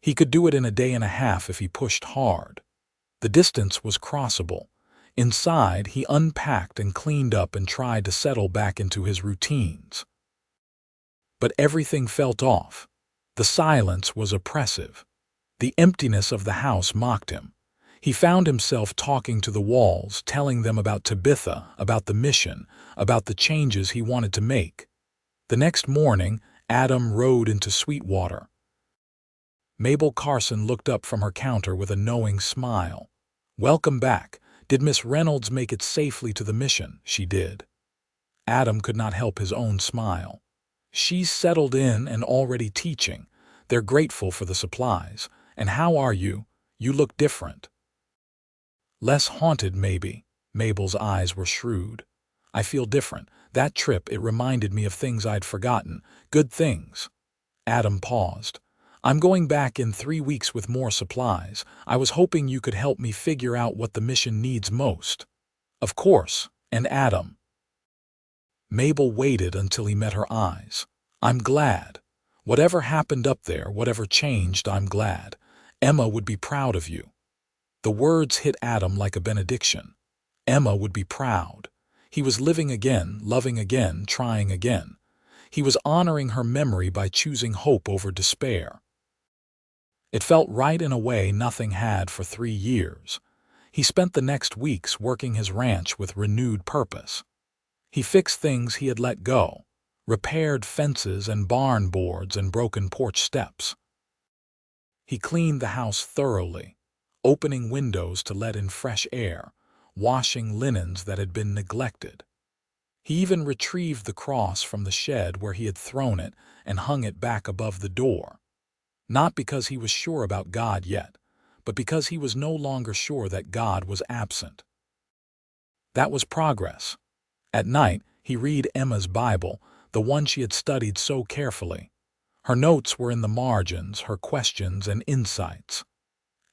He could do it in a day and a half if he pushed hard. The distance was crossable. Inside, he unpacked and cleaned up and tried to settle back into his routines. But everything felt off. The silence was oppressive. The emptiness of the house mocked him. He found himself talking to the walls, telling them about Tabitha, about the mission, about the changes he wanted to make. The next morning, Adam rode into Sweetwater. Mabel Carson looked up from her counter with a knowing smile. "Welcome back. Did Miss Reynolds make it safely to the mission?" "She did." Adam could not help his own smile. "She's settled in and already teaching. They're grateful for the supplies. And how are you? You look different." "Less haunted, maybe." Mabel's eyes were shrewd. "I feel different. That trip, it reminded me of things I'd forgotten. Good things." Adam paused. "I'm going back in 3 weeks with more supplies. I was hoping you could help me figure out what the mission needs most." "Of course." "And Adam." Mabel waited until he met her eyes. "I'm glad. Whatever happened up there, whatever changed, I'm glad. Emma would be proud of you." The words hit Adam like a benediction. Emma would be proud. He was living again, loving again, trying again. He was honoring her memory by choosing hope over despair. It felt right in a way nothing had for 3 years. He spent the next weeks working his ranch with renewed purpose. He fixed things he had let go, repaired fences and barn boards and broken porch steps. He cleaned the house thoroughly, opening windows to let in fresh air, washing linens that had been neglected. He even retrieved the cross from the shed where he had thrown it and hung it back above the door. Not because he was sure about God yet, but because he was no longer sure that God was absent. That was progress. At night, he read Emma's Bible, the one she had studied so carefully. Her notes were in the margins, her questions and insights.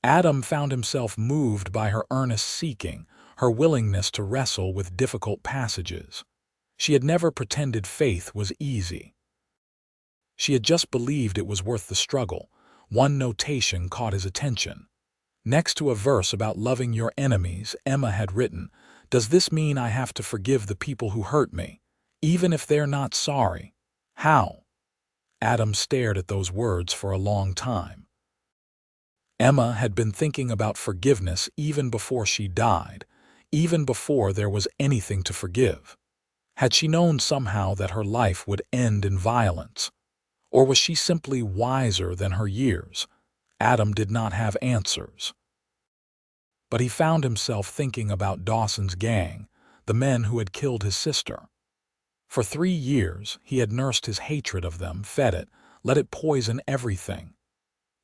Adam found himself moved by her earnest seeking, her willingness to wrestle with difficult passages. She had never pretended faith was easy. She had just believed it was worth the struggle. One notation caught his attention. Next to a verse about loving your enemies, Emma had written, "Does this mean I have to forgive the people who hurt me, even if they're not sorry? How?" Adam stared at those words for a long time. Emma had been thinking about forgiveness even before she died, even before there was anything to forgive. Had she known somehow that her life would end in violence? Or was she simply wiser than her years? Adam did not have answers. But he found himself thinking about Dawson's gang, the men who had killed his sister. For 3 years, he had nursed his hatred of them, fed it, let it poison everything.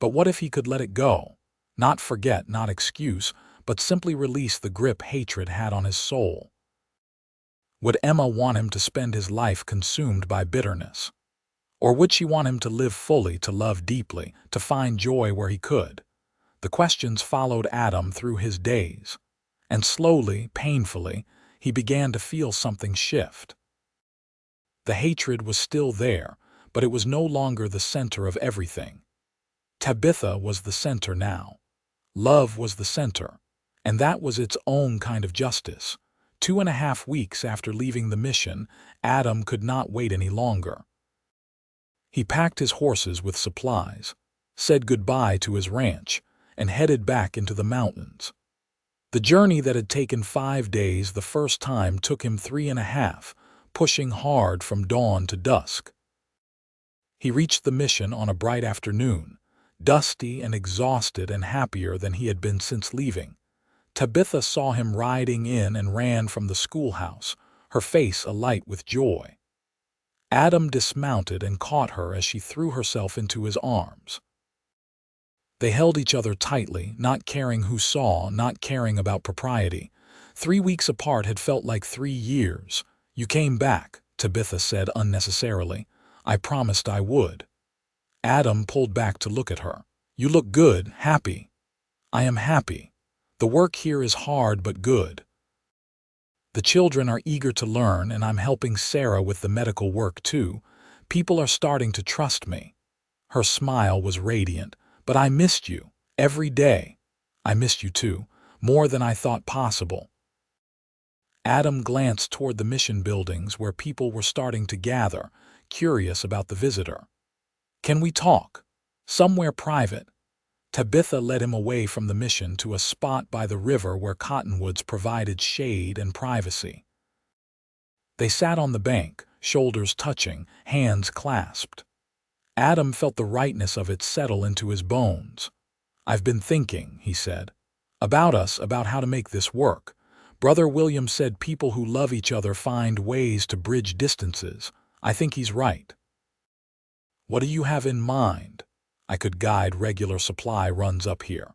But what if he could let it go? Not forget, not excuse, but simply release the grip hatred had on his soul. Would Emma want him to spend his life consumed by bitterness? Or would she want him to live fully, to love deeply, to find joy where he could? The questions followed Adam through his days. And slowly, painfully, he began to feel something shift. The hatred was still there, but it was no longer the center of everything. Tabitha was the center now. Love was the center, and that was its own kind of justice. 2.5 weeks after leaving the mission, Adam could not wait any longer. He packed his horses with supplies, said goodbye to his ranch, and headed back into the mountains. The journey that had taken 5 days the first time took him 3.5, pushing hard from dawn to dusk. He reached the mission on a bright afternoon, dusty and exhausted and happier than he had been since leaving. Tabitha saw him riding in and ran from the schoolhouse, her face alight with joy. Adam dismounted and caught her as she threw herself into his arms. They held each other tightly, not caring who saw, not caring about propriety. 3 weeks apart had felt like 3 years. "You came back," Tabitha said unnecessarily. "I promised I would." Adam pulled back to look at her. "You look good, happy." "I am happy. The work here is hard but good. The children are eager to learn, and I'm helping Sarah with the medical work too. People are starting to trust me." Her smile was radiant. "But I missed you. Every day." "I missed you too. More than I thought possible." Adam glanced toward the mission buildings where people were starting to gather, curious about the visitor. "Can we talk? Somewhere private?" Tabitha led him away from the mission to a spot by the river where cottonwoods provided shade and privacy. They sat on the bank, shoulders touching, hands clasped. Adam felt the rightness of it settle into his bones. "I've been thinking," he said, "about us, about how to make this work. Brother William said people who love each other find ways to bridge distances. I think he's right." "What do you have in mind?" "I could guide regular supply runs up here.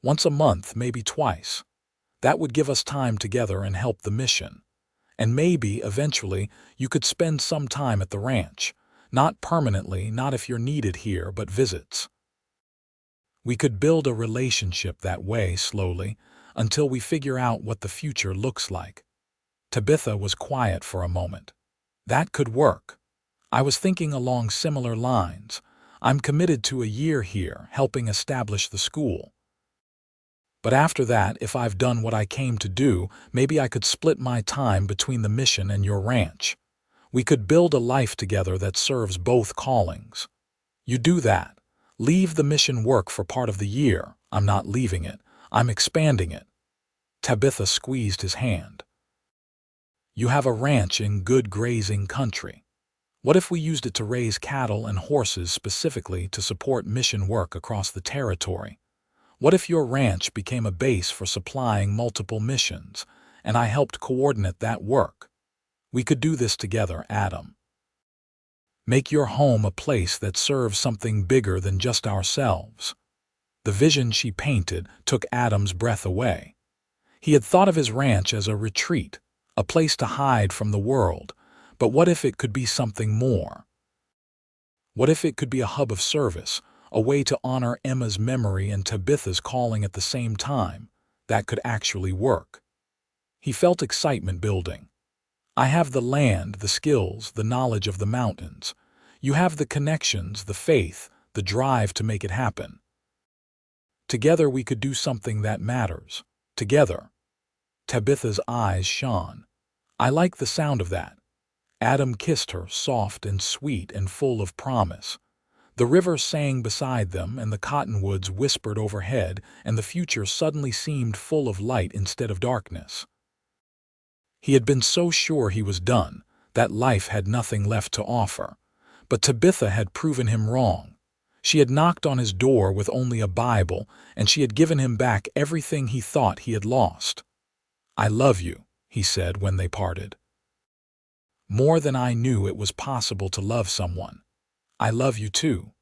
Once a month, maybe twice. That would give us time together and help the mission. And maybe, eventually, you could spend some time at the ranch. Not permanently, not if you're needed here, but visits. We could build a relationship that way, slowly, until we figure out what the future looks like." Tabitha was quiet for a moment. "That could work. I was thinking along similar lines. I'm committed to a year here, helping establish the school. But after that, if I've done what I came to do, maybe I could split my time between the mission and your ranch. We could build a life together that serves both callings. You do that. Leave the mission work for part of the year. I'm not leaving it. I'm expanding it." Tabitha squeezed his hand. "You have a ranch in good grazing country. What if we used it to raise cattle and horses specifically to support mission work across the territory? What if your ranch became a base for supplying multiple missions, and I helped coordinate that work? We could do this together, Adam. Make your home a place that serves something bigger than just ourselves." The vision she painted took Adam's breath away. He had thought of his ranch as a retreat, a place to hide from the world. But what if it could be something more? What if it could be a hub of service, a way to honor Emma's memory and Tabitha's calling at the same time? That could actually work. He felt excitement building. "I have the land, the skills, the knowledge of the mountains. You have the connections, the faith, the drive to make it happen. Together we could do something that matters. Together." Tabitha's eyes shone. "I like the sound of that." Adam kissed her, soft and sweet and full of promise. The river sang beside them, and the cottonwoods whispered overhead, and the future suddenly seemed full of light instead of darkness. He had been so sure he was done, that life had nothing left to offer. But Tabitha had proven him wrong. She had knocked on his door with only a Bible, and she had given him back everything he thought he had lost. "I love you," he said when they parted. "More than I knew it was possible to love someone. I love you too."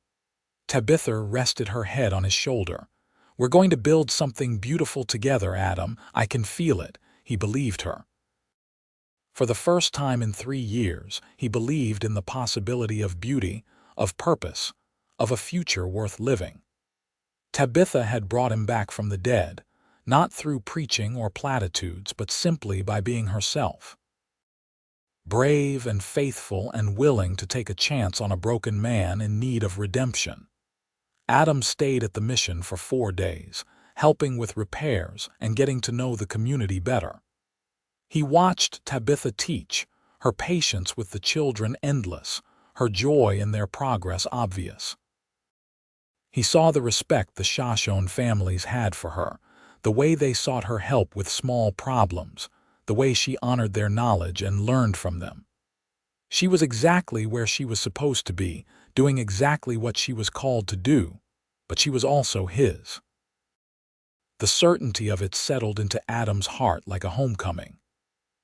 Tabitha rested her head on his shoulder. "We're going to build something beautiful together, Adam. I can feel it." He believed her. For the first time in 3 years, he believed in the possibility of beauty, of purpose, of a future worth living. Tabitha had brought him back from the dead, not through preaching or platitudes, but simply by being herself. Brave and faithful and willing to take a chance on a broken man in need of redemption. Adam stayed at the mission for 4 days, helping with repairs and getting to know the community better. He watched Tabitha teach, her patience with the children endless, her joy in their progress obvious. He saw the respect the Shoshone families had for her, the way they sought her help with small problems, the way she honored their knowledge and learned from them. She was exactly where she was supposed to be, doing exactly what she was called to do, but she was also his. The certainty of it settled into Adam's heart like a homecoming.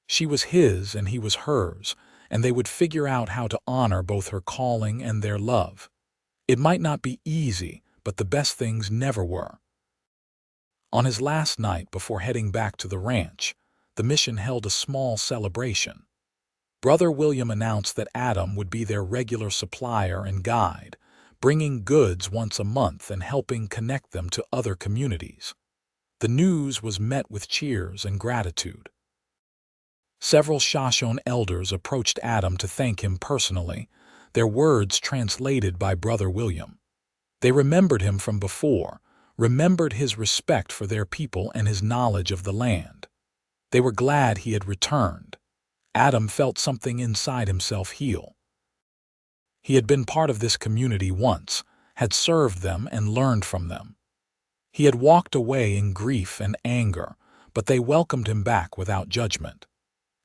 She was his and he was hers, and they would figure out how to honor both her calling and their love. It might not be easy, but the best things never were. On his last night before heading back to the ranch, the mission held a small celebration. Brother William announced that Adam would be their regular supplier and guide, bringing goods once a month and helping connect them to other communities. The news was met with cheers and gratitude. Several Shoshone elders approached Adam to thank him personally, their words translated by Brother William. They remembered him from before, remembered his respect for their people and his knowledge of the land. They were glad he had returned. Adam felt something inside himself heal. He had been part of this community once, had served them and learned from them. He had walked away in grief and anger, but they welcomed him back without judgment.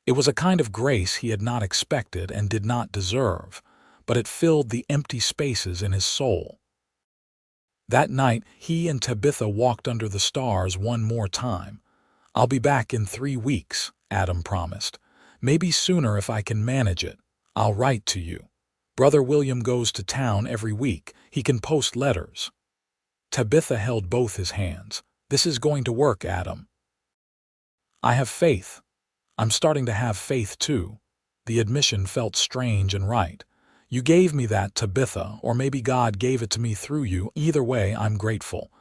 It was a kind of grace he had not expected and did not deserve, but it filled the empty spaces in his soul. That night, he and Tabitha walked under the stars one more time. "I'll be back in 3 weeks," Adam promised. "Maybe sooner if I can manage it. I'll write to you. Brother William goes to town every week. He can post letters." Tabitha held both his hands. "This is going to work, Adam. I have faith." "I'm starting to have faith, too." The admission felt strange and right. "You gave me that, Tabitha, or maybe God gave it to me through you. Either way, I'm grateful."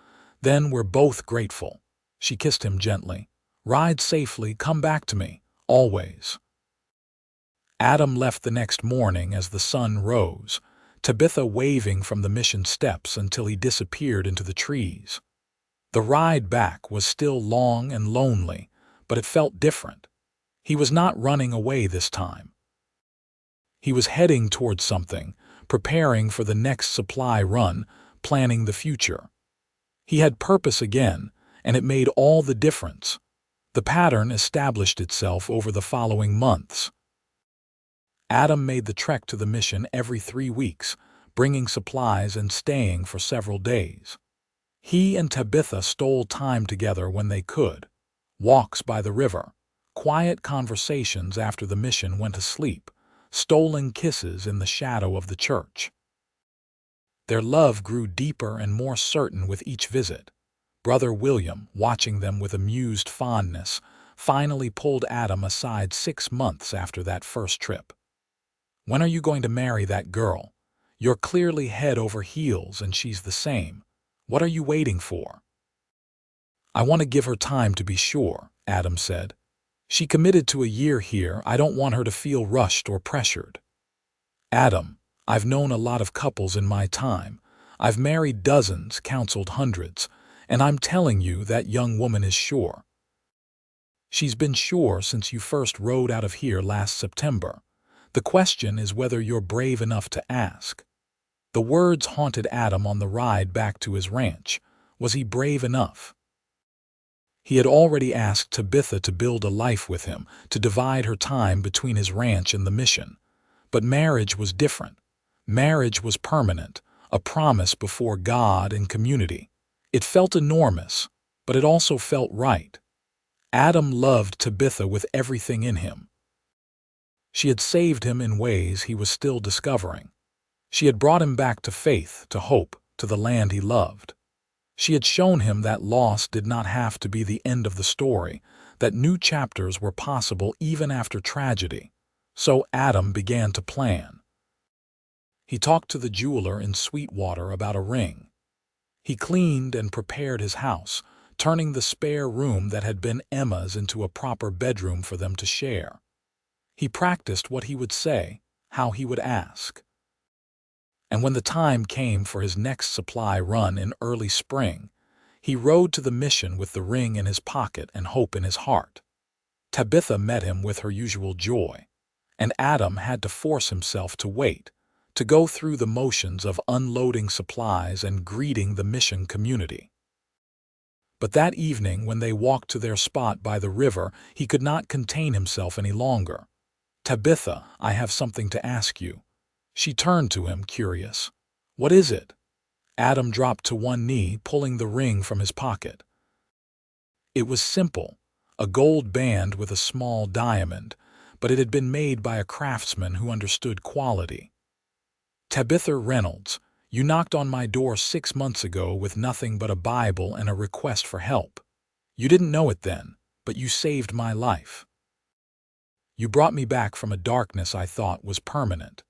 "Then we're both grateful." She kissed him gently. "Ride safely, come back to me, always." Adam left the next morning as the sun rose, Tabitha waving from the mission steps until he disappeared into the trees. The ride back was still long and lonely, but it felt different. He was not running away this time. He was heading towards something, preparing for the next supply run, planning the future. He had purpose again, and it made all the difference. The pattern established itself over the following months. Adam made the trek to the mission every 3 weeks, bringing supplies and staying for several days. He and Tabitha stole time together when they could. Walks by the river, quiet conversations after the mission went to sleep, stolen kisses in the shadow of the church. Their love grew deeper and more certain with each visit. Brother William, watching them with amused fondness, finally pulled Adam aside 6 months after that first trip. "When are you going to marry that girl? You're clearly head over heels and she's the same. What are you waiting for?" "I want to give her time to be sure," Adam said. "She committed to a year here. I don't want her to feel rushed or pressured." "Adam, I've known a lot of couples in my time. I've married dozens, counseled hundreds, and I'm telling you that young woman is sure. She's been sure since you first rode out of here last September. The question is whether you're brave enough to ask." The words haunted Adam on the ride back to his ranch. Was he brave enough? He had already asked Tabitha to build a life with him, to divide her time between his ranch and the mission. But marriage was different. Marriage was permanent, a promise before God and community. It felt enormous, but it also felt right. Adam loved Tabitha with everything in him. She had saved him in ways he was still discovering. She had brought him back to faith, to hope, to the land he loved. She had shown him that loss did not have to be the end of the story, that new chapters were possible even after tragedy. So Adam began to plan. He talked to the jeweler in Sweetwater about a ring. He cleaned and prepared his house, turning the spare room that had been Emma's into a proper bedroom for them to share. He practiced what he would say, how he would ask. And when the time came for his next supply run in early spring, he rode to the mission with the ring in his pocket and hope in his heart. Tabitha met him with her usual joy, and Adam had to force himself to wait, to go through the motions of unloading supplies and greeting the mission community. But that evening, when they walked to their spot by the river, he could not contain himself any longer. "Tabitha, I have something to ask you." She turned to him, curious. "What is it?" Adam dropped to one knee, pulling the ring from his pocket. It was simple, a gold band with a small diamond, but it had been made by a craftsman who understood quality. "Tabitha Reynolds, you knocked on my door 6 months ago with nothing but a Bible and a request for help. You didn't know it then, but you saved my life. You brought me back from a darkness I thought was permanent.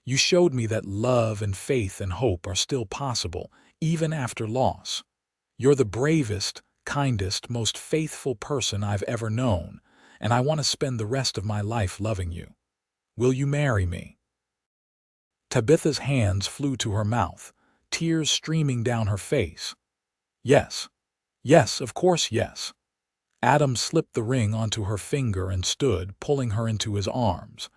You showed me that love and faith and hope are still possible, even after loss. You're the bravest, kindest, most faithful person I've ever known, and I want to spend the rest of my life loving you. Will you marry me?" Tabitha's hands flew to her mouth, tears streaming down her face. "Yes. Yes, of course, yes." Adam slipped the ring onto her finger and stood, pulling her into his arms.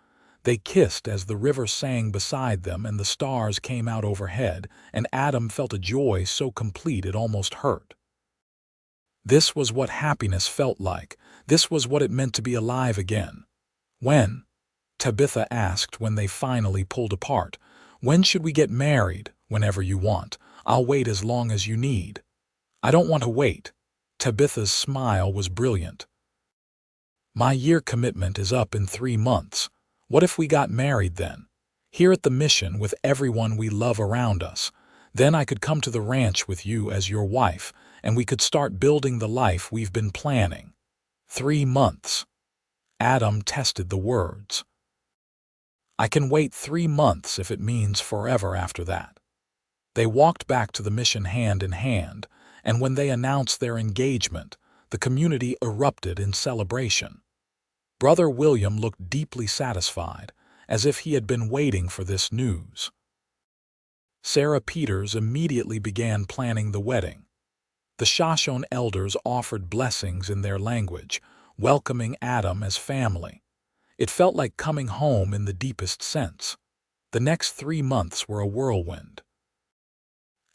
They kissed as the river sang beside them and the stars came out overhead, and Adam felt a joy so complete it almost hurt. This was what happiness felt like. This was what it meant to be alive again. "When?" Tabitha asked when they finally pulled apart. "When should we get married?" "Whenever you want. I'll wait as long as you need." "I don't want to wait." Tabitha's smile was brilliant. "My year commitment is up in 3 months. What if we got married then? Here at the mission with everyone we love around us. Then I could come to the ranch with you as your wife, and we could start building the life we've been planning." 3 months. Adam tested the words. "I can wait 3 months if it means forever after that." They walked back to the mission hand in hand, and when they announced their engagement, the community erupted in celebration. Brother William looked deeply satisfied, as if he had been waiting for this news. Sarah Peters immediately began planning the wedding. The Shoshone elders offered blessings in their language, welcoming Adam as family. It felt like coming home in the deepest sense. The next 3 months were a whirlwind.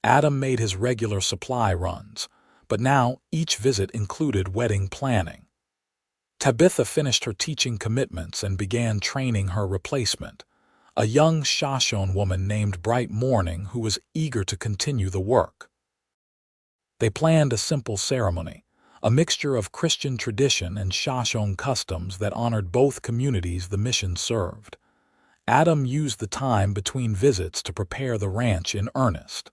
Adam made his regular supply runs, but now each visit included wedding planning. Tabitha finished her teaching commitments and began training her replacement, a young Shoshone woman named Bright Morning who was eager to continue the work. They planned a simple ceremony, a mixture of Christian tradition and Shoshone customs that honored both communities the mission served. Adam used the time between visits to prepare the ranch in earnest.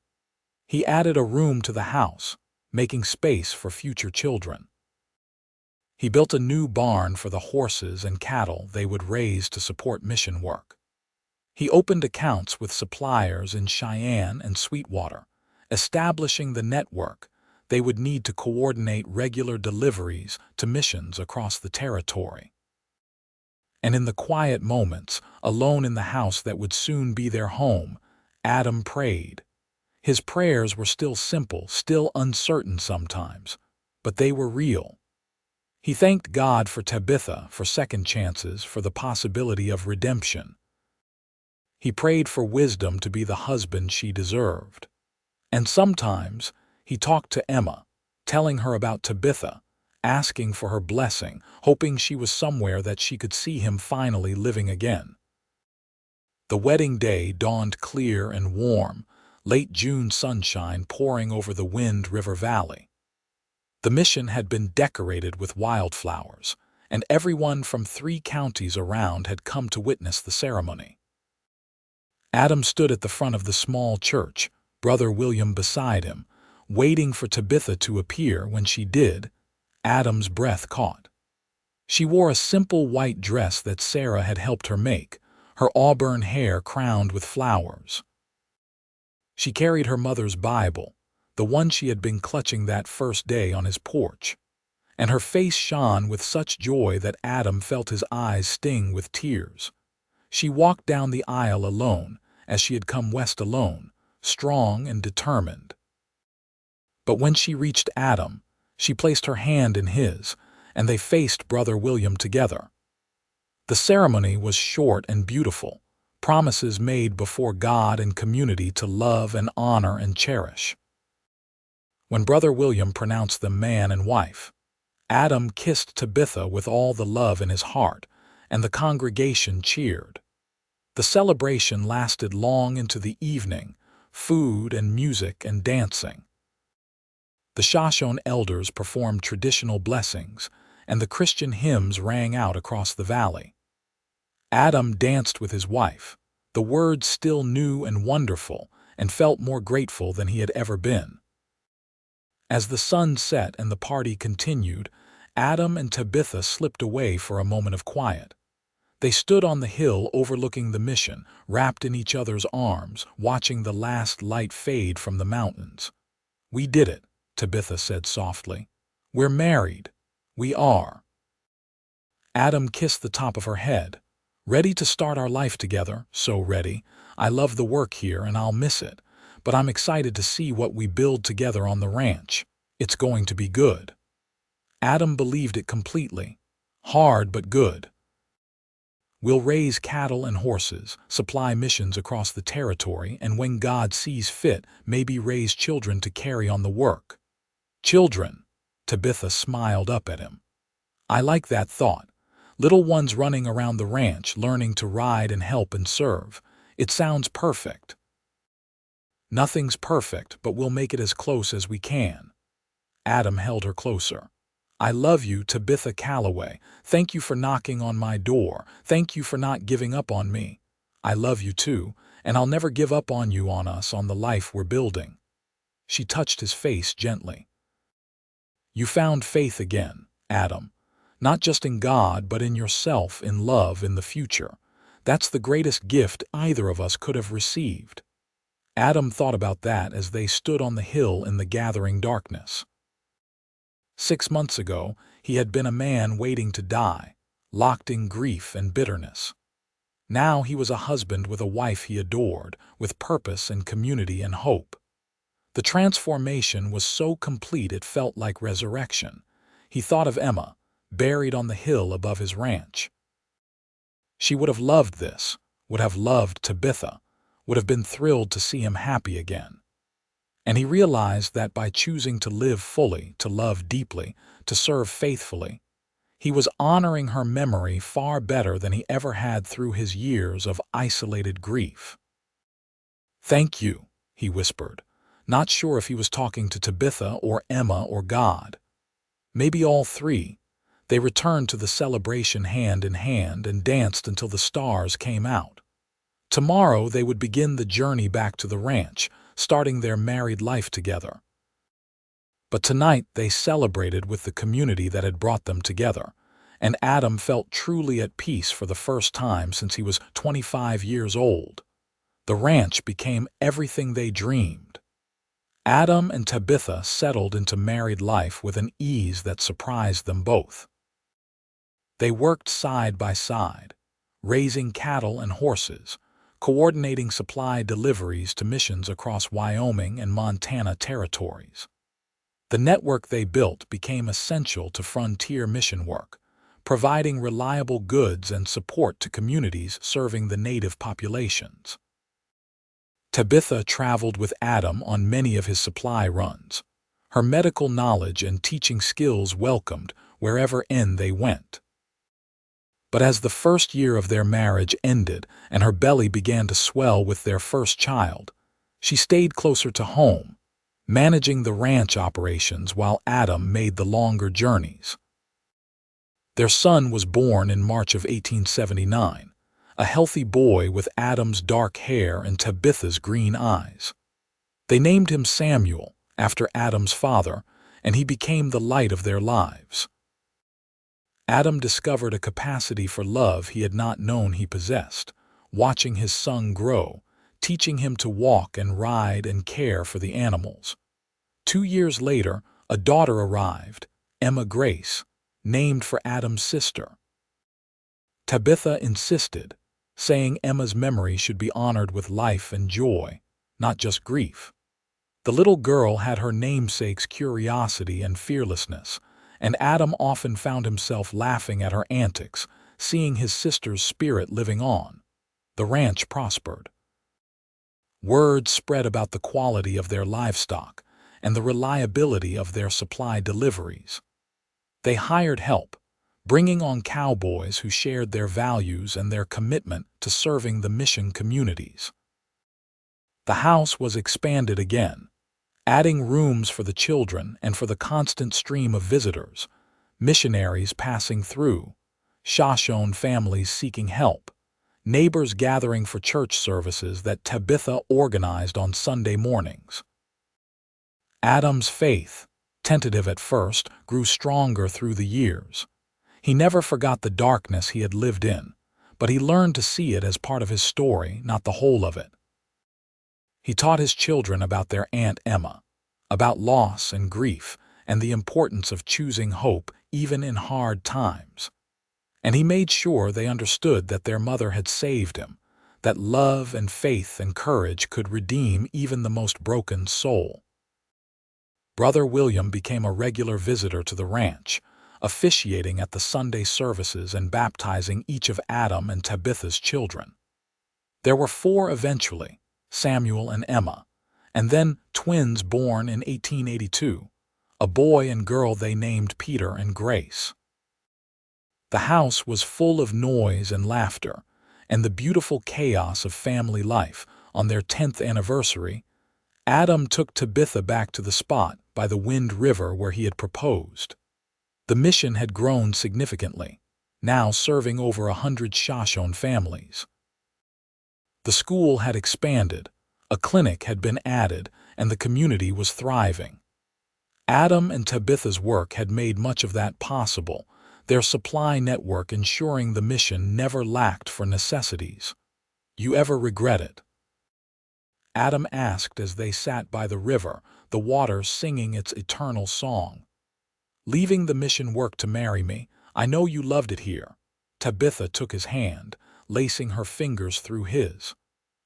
He added a room to the house, making space for future children. He built a new barn for the horses and cattle they would raise to support mission work. He opened accounts with suppliers in Cheyenne and Sweetwater, establishing the network they would need to coordinate regular deliveries to missions across the territory. And in the quiet moments, alone in the house that would soon be their home, Adam prayed. His prayers were still simple, still uncertain sometimes, but they were real. He thanked God for Tabitha, for second chances, for the possibility of redemption. He prayed for wisdom to be the husband she deserved. And sometimes he talked to Emma, telling her about Tabitha, asking for her blessing, hoping she was somewhere that she could see him finally living again. The wedding day dawned clear and warm, late June sunshine pouring over the Wind River Valley. The mission had been decorated with wildflowers, and everyone from 3 counties around had come to witness the ceremony. Adam stood at the front of the small church, Brother William beside him, waiting for Tabitha to appear. When she did, Adam's breath caught. She wore a simple white dress that Sarah had helped her make, her auburn hair crowned with flowers. She carried her mother's Bible, the one she had been clutching that first day on his porch, and her face shone with such joy that Adam felt his eyes sting with tears. She walked down the aisle alone, as she had come west alone, strong and determined. But when she reached Adam, she placed her hand in his, and they faced Brother William together. The ceremony was short and beautiful, promises made before God and community to love and honor and cherish. when Brother William pronounced them man and wife. Adam kissed Tabitha with all the love in his heart, and the congregation cheered. The celebration lasted long into the evening, food and music and dancing. The Shoshone elders performed traditional blessings, and the Christian hymns rang out across the valley. Adam danced with his wife, the words still new and wonderful, and felt more grateful than he had ever been. As the sun set and the party continued, Adam and Tabitha slipped away for a moment of quiet. They stood on the hill overlooking the mission, wrapped in each other's arms, watching the last light fade from the mountains. "We did it," Tabitha said softly. "We're married. We are." Adam kissed the top of her head. "Ready to start our life together, so ready. I love the work here and I'll miss it, but I'm excited to see what we build together on the ranch. It's going to be good." Adam believed it completely. Hard but good. "We'll raise cattle and horses, supply missions across the territory, and when God sees fit, maybe raise children to carry on the work." "Children," Tabitha smiled up at him. "I like that thought. Little ones running around the ranch, learning to ride and help and serve. It sounds perfect." "Nothing's perfect, but we'll make it as close as we can." Adam held her closer. "I love you, Tabitha Calloway. Thank you for knocking on my door. Thank you for not giving up on me. I love you too, and I'll never give up on you, on us, on the life we're building." She touched his face gently. "You found faith again, Adam. Not just in God, but in yourself, in love, in the future. That's the greatest gift either of us could have received." Adam thought about that as they stood on the hill in the gathering darkness. 6 months ago, he had been a man waiting to die, locked in grief and bitterness. Now he was a husband with a wife he adored, with purpose and community and hope. The transformation was so complete it felt like resurrection. He thought of Emma, buried on the hill above his ranch. She would have loved this, would have loved Tabitha, would have been thrilled to see him happy again. And he realized that by choosing to live fully, to love deeply, to serve faithfully, he was honoring her memory far better than he ever had through his years of isolated grief. "Thank you," he whispered, not sure if he was talking to Tabitha or Emma or God. Maybe all three. They returned to the celebration hand in hand and danced until the stars came out. Tomorrow they would begin the journey back to the ranch, starting their married life together. But tonight they celebrated with the community that had brought them together, and Adam felt truly at peace for the first time since he was 25 years old. The ranch became everything they dreamed. Adam and Tabitha settled into married life with an ease that surprised them both. They worked side by side, raising cattle and horses, coordinating supply deliveries to missions across Wyoming and Montana territories. The network they built became essential to frontier mission work, providing reliable goods and support to communities serving the native populations. Tabitha traveled with Adam on many of his supply runs, her medical knowledge and teaching skills welcomed wherever they went. But as the first year of their marriage ended and her belly began to swell with their first child, she stayed closer to home, managing the ranch operations while Adam made the longer journeys. Their son was born in March of 1879, a healthy boy with Adam's dark hair and Tabitha's green eyes. They named him Samuel, after Adam's father, and he became the light of their lives. Adam discovered a capacity for love he had not known he possessed, watching his son grow, teaching him to walk and ride and care for the animals. 2 years later, a daughter arrived, Emma Grace, named for Adam's sister. Tabitha insisted, saying Emma's memory should be honored with life and joy, not just grief. The little girl had her namesake's curiosity and fearlessness, and Adam often found himself laughing at her antics, seeing his sister's spirit living on. The ranch prospered. Word spread about the quality of their livestock, and the reliability of their supply deliveries. They hired help, bringing on cowboys who shared their values and their commitment to serving the mission communities. The house was expanded again, adding rooms for the children and for the constant stream of visitors, missionaries passing through, Shoshone families seeking help, neighbors gathering for church services that Tabitha organized on Sunday mornings. Adam's faith, tentative at first, grew stronger through the years. He never forgot the darkness he had lived in, but he learned to see it as part of his story, not the whole of it. He taught his children about their Aunt Emma, about loss and grief, and the importance of choosing hope even in hard times. And he made sure they understood that their mother had saved him, that love and faith and courage could redeem even the most broken soul. Brother William became a regular visitor to the ranch, officiating at the Sunday services and baptizing each of Adam and Tabitha's children. There were 4 eventually, Samuel and Emma, and then twins born in 1882, a boy and girl they named Peter and Grace. The house was full of noise and laughter, and the beautiful chaos of family life. On their 10th anniversary, Adam took Tabitha back to the spot by the Wind River where he had proposed. The mission had grown significantly, now serving over 100 Shoshone families. The school had expanded, a clinic had been added, and the community was thriving. Adam and Tabitha's work had made much of that possible, their supply network ensuring the mission never lacked for necessities. "You ever regret it?" Adam asked as they sat by the river, the water singing its eternal song. "Leaving the mission work to marry me, I know you loved it here." Tabitha took his hand, lacing her fingers through his.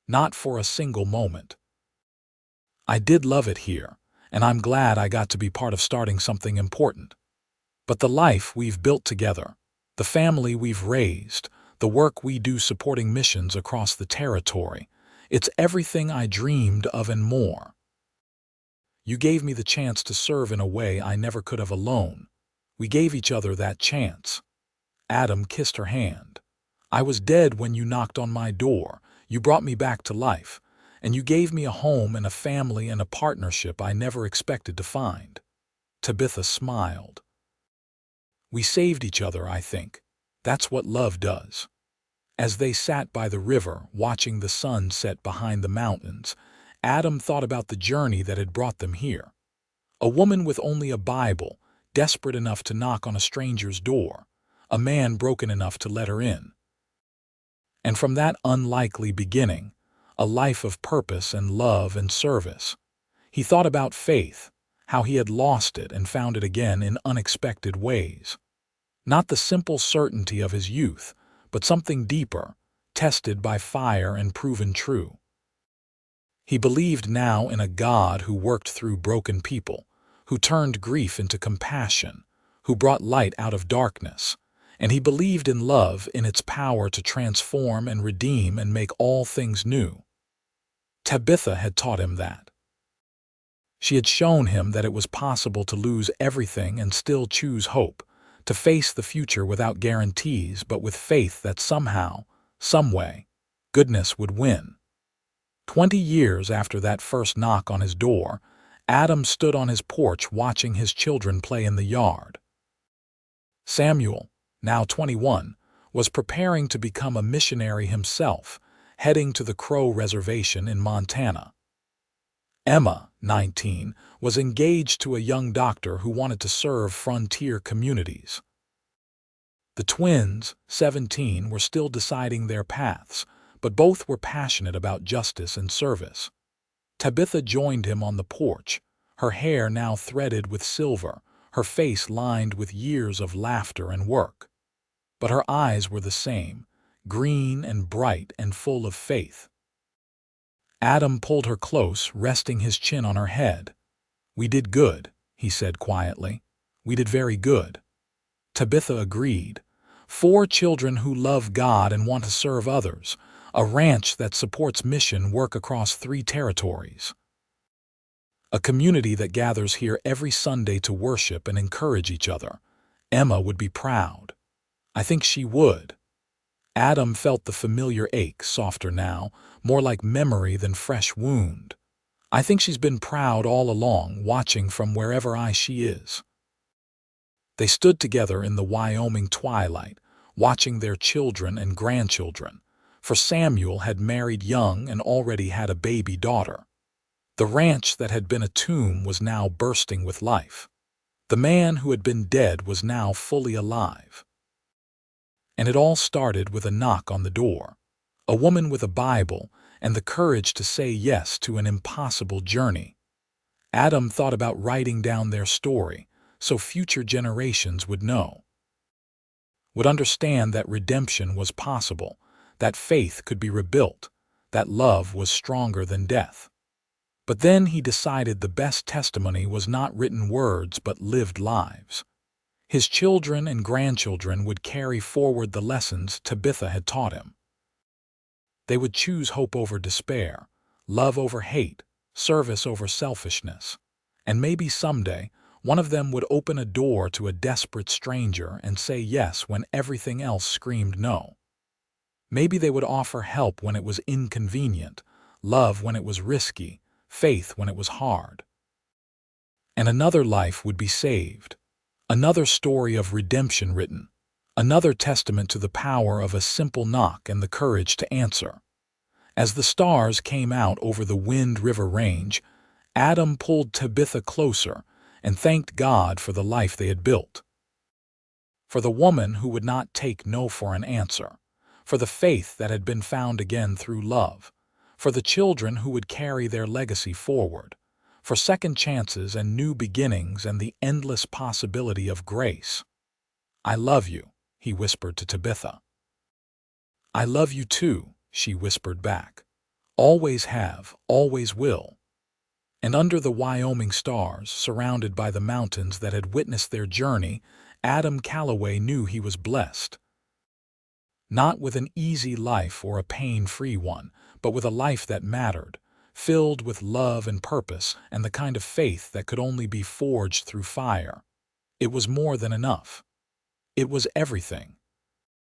"Not for a single moment." "I did love it here, and I'm glad I got to be part of starting something important. But the life we've built together, the family we've raised, the work we do supporting missions across the territory, it's everything I dreamed of and more. You gave me the chance to serve in a way I never could have alone. We gave each other that chance." Adam kissed her hand. "I was dead when you knocked on my door. You brought me back to life, and you gave me a home and a family and a partnership I never expected to find." Tabitha smiled. "We saved each other, I think. That's what love does." As they sat by the river, watching the sun set behind the mountains, Adam thought about the journey that had brought them here. A woman with only a Bible, desperate enough to knock on a stranger's door, a man broken enough to let her in. And from that unlikely beginning, a life of purpose and love and service. He thought about faith, how he had lost it and found it again in unexpected ways. Not the simple certainty of his youth, but something deeper, tested by fire and proven true. He believed now in a God who worked through broken people, who turned grief into compassion, who brought light out of darkness, and he believed in love in its power to transform and redeem and make all things new. Tabitha had taught him that. She had shown him that it was possible to lose everything and still choose hope, to face the future without guarantees but with faith that somehow, someway, goodness would win. 20 years after that first knock on his door, Adam stood on his porch watching his children play in the yard. Samuel, now 21, was preparing to become a missionary himself, heading to the Crow Reservation in Montana. Emma, 19, was engaged to a young doctor who wanted to serve frontier communities. The twins, 17, were still deciding their paths, but both were passionate about justice and service. Tabitha joined him on the porch, her hair now threaded with silver, her face lined with years of laughter and work. But her eyes were the same, green and bright and full of faith. Adam pulled her close, resting his chin on her head. "We did good," he said quietly. "We did very good." Tabitha agreed. 4 children who love God and want to serve others, a ranch that supports mission work across 3 territories. A community that gathers here every Sunday to worship and encourage each other. Emma would be proud. I think she would. Adam felt the familiar ache, softer now, more like memory than fresh wound. I think she's been proud all along, watching from wherever she is. They stood together in the Wyoming twilight, watching their children and grandchildren, for Samuel had married young and already had a baby daughter. The ranch that had been a tomb was now bursting with life. The man who had been dead was now fully alive. And it all started with a knock on the door. A woman with a Bible and the courage to say yes to an impossible journey. Adam thought about writing down their story so future generations would know, would understand that redemption was possible, that faith could be rebuilt, that love was stronger than death. But then he decided the best testimony was not written words but lived lives. His children and grandchildren would carry forward the lessons Tabitha had taught him. They would choose hope over despair, love over hate, service over selfishness. And maybe someday, one of them would open a door to a desperate stranger and say yes when everything else screamed no. Maybe they would offer help when it was inconvenient, love when it was risky, faith when it was hard. And another life would be saved. Another story of redemption written, another testament to the power of a simple knock and the courage to answer. As the stars came out over the Wind River Range, Adam pulled Tabitha closer and thanked God for the life they had built. For the woman who would not take no for an answer, for the faith that had been found again through love, for the children who would carry their legacy forward, for second chances and new beginnings and the endless possibility of grace. "I love you," he whispered to Tabitha. "I love you too," she whispered back. "Always have, always will." And under the Wyoming stars, surrounded by the mountains that had witnessed their journey, Adam Calloway knew he was blessed. Not with an easy life or a pain-free one, but with a life that mattered, filled with love and purpose and the kind of faith that could only be forged through fire. It was more than enough. It was everything.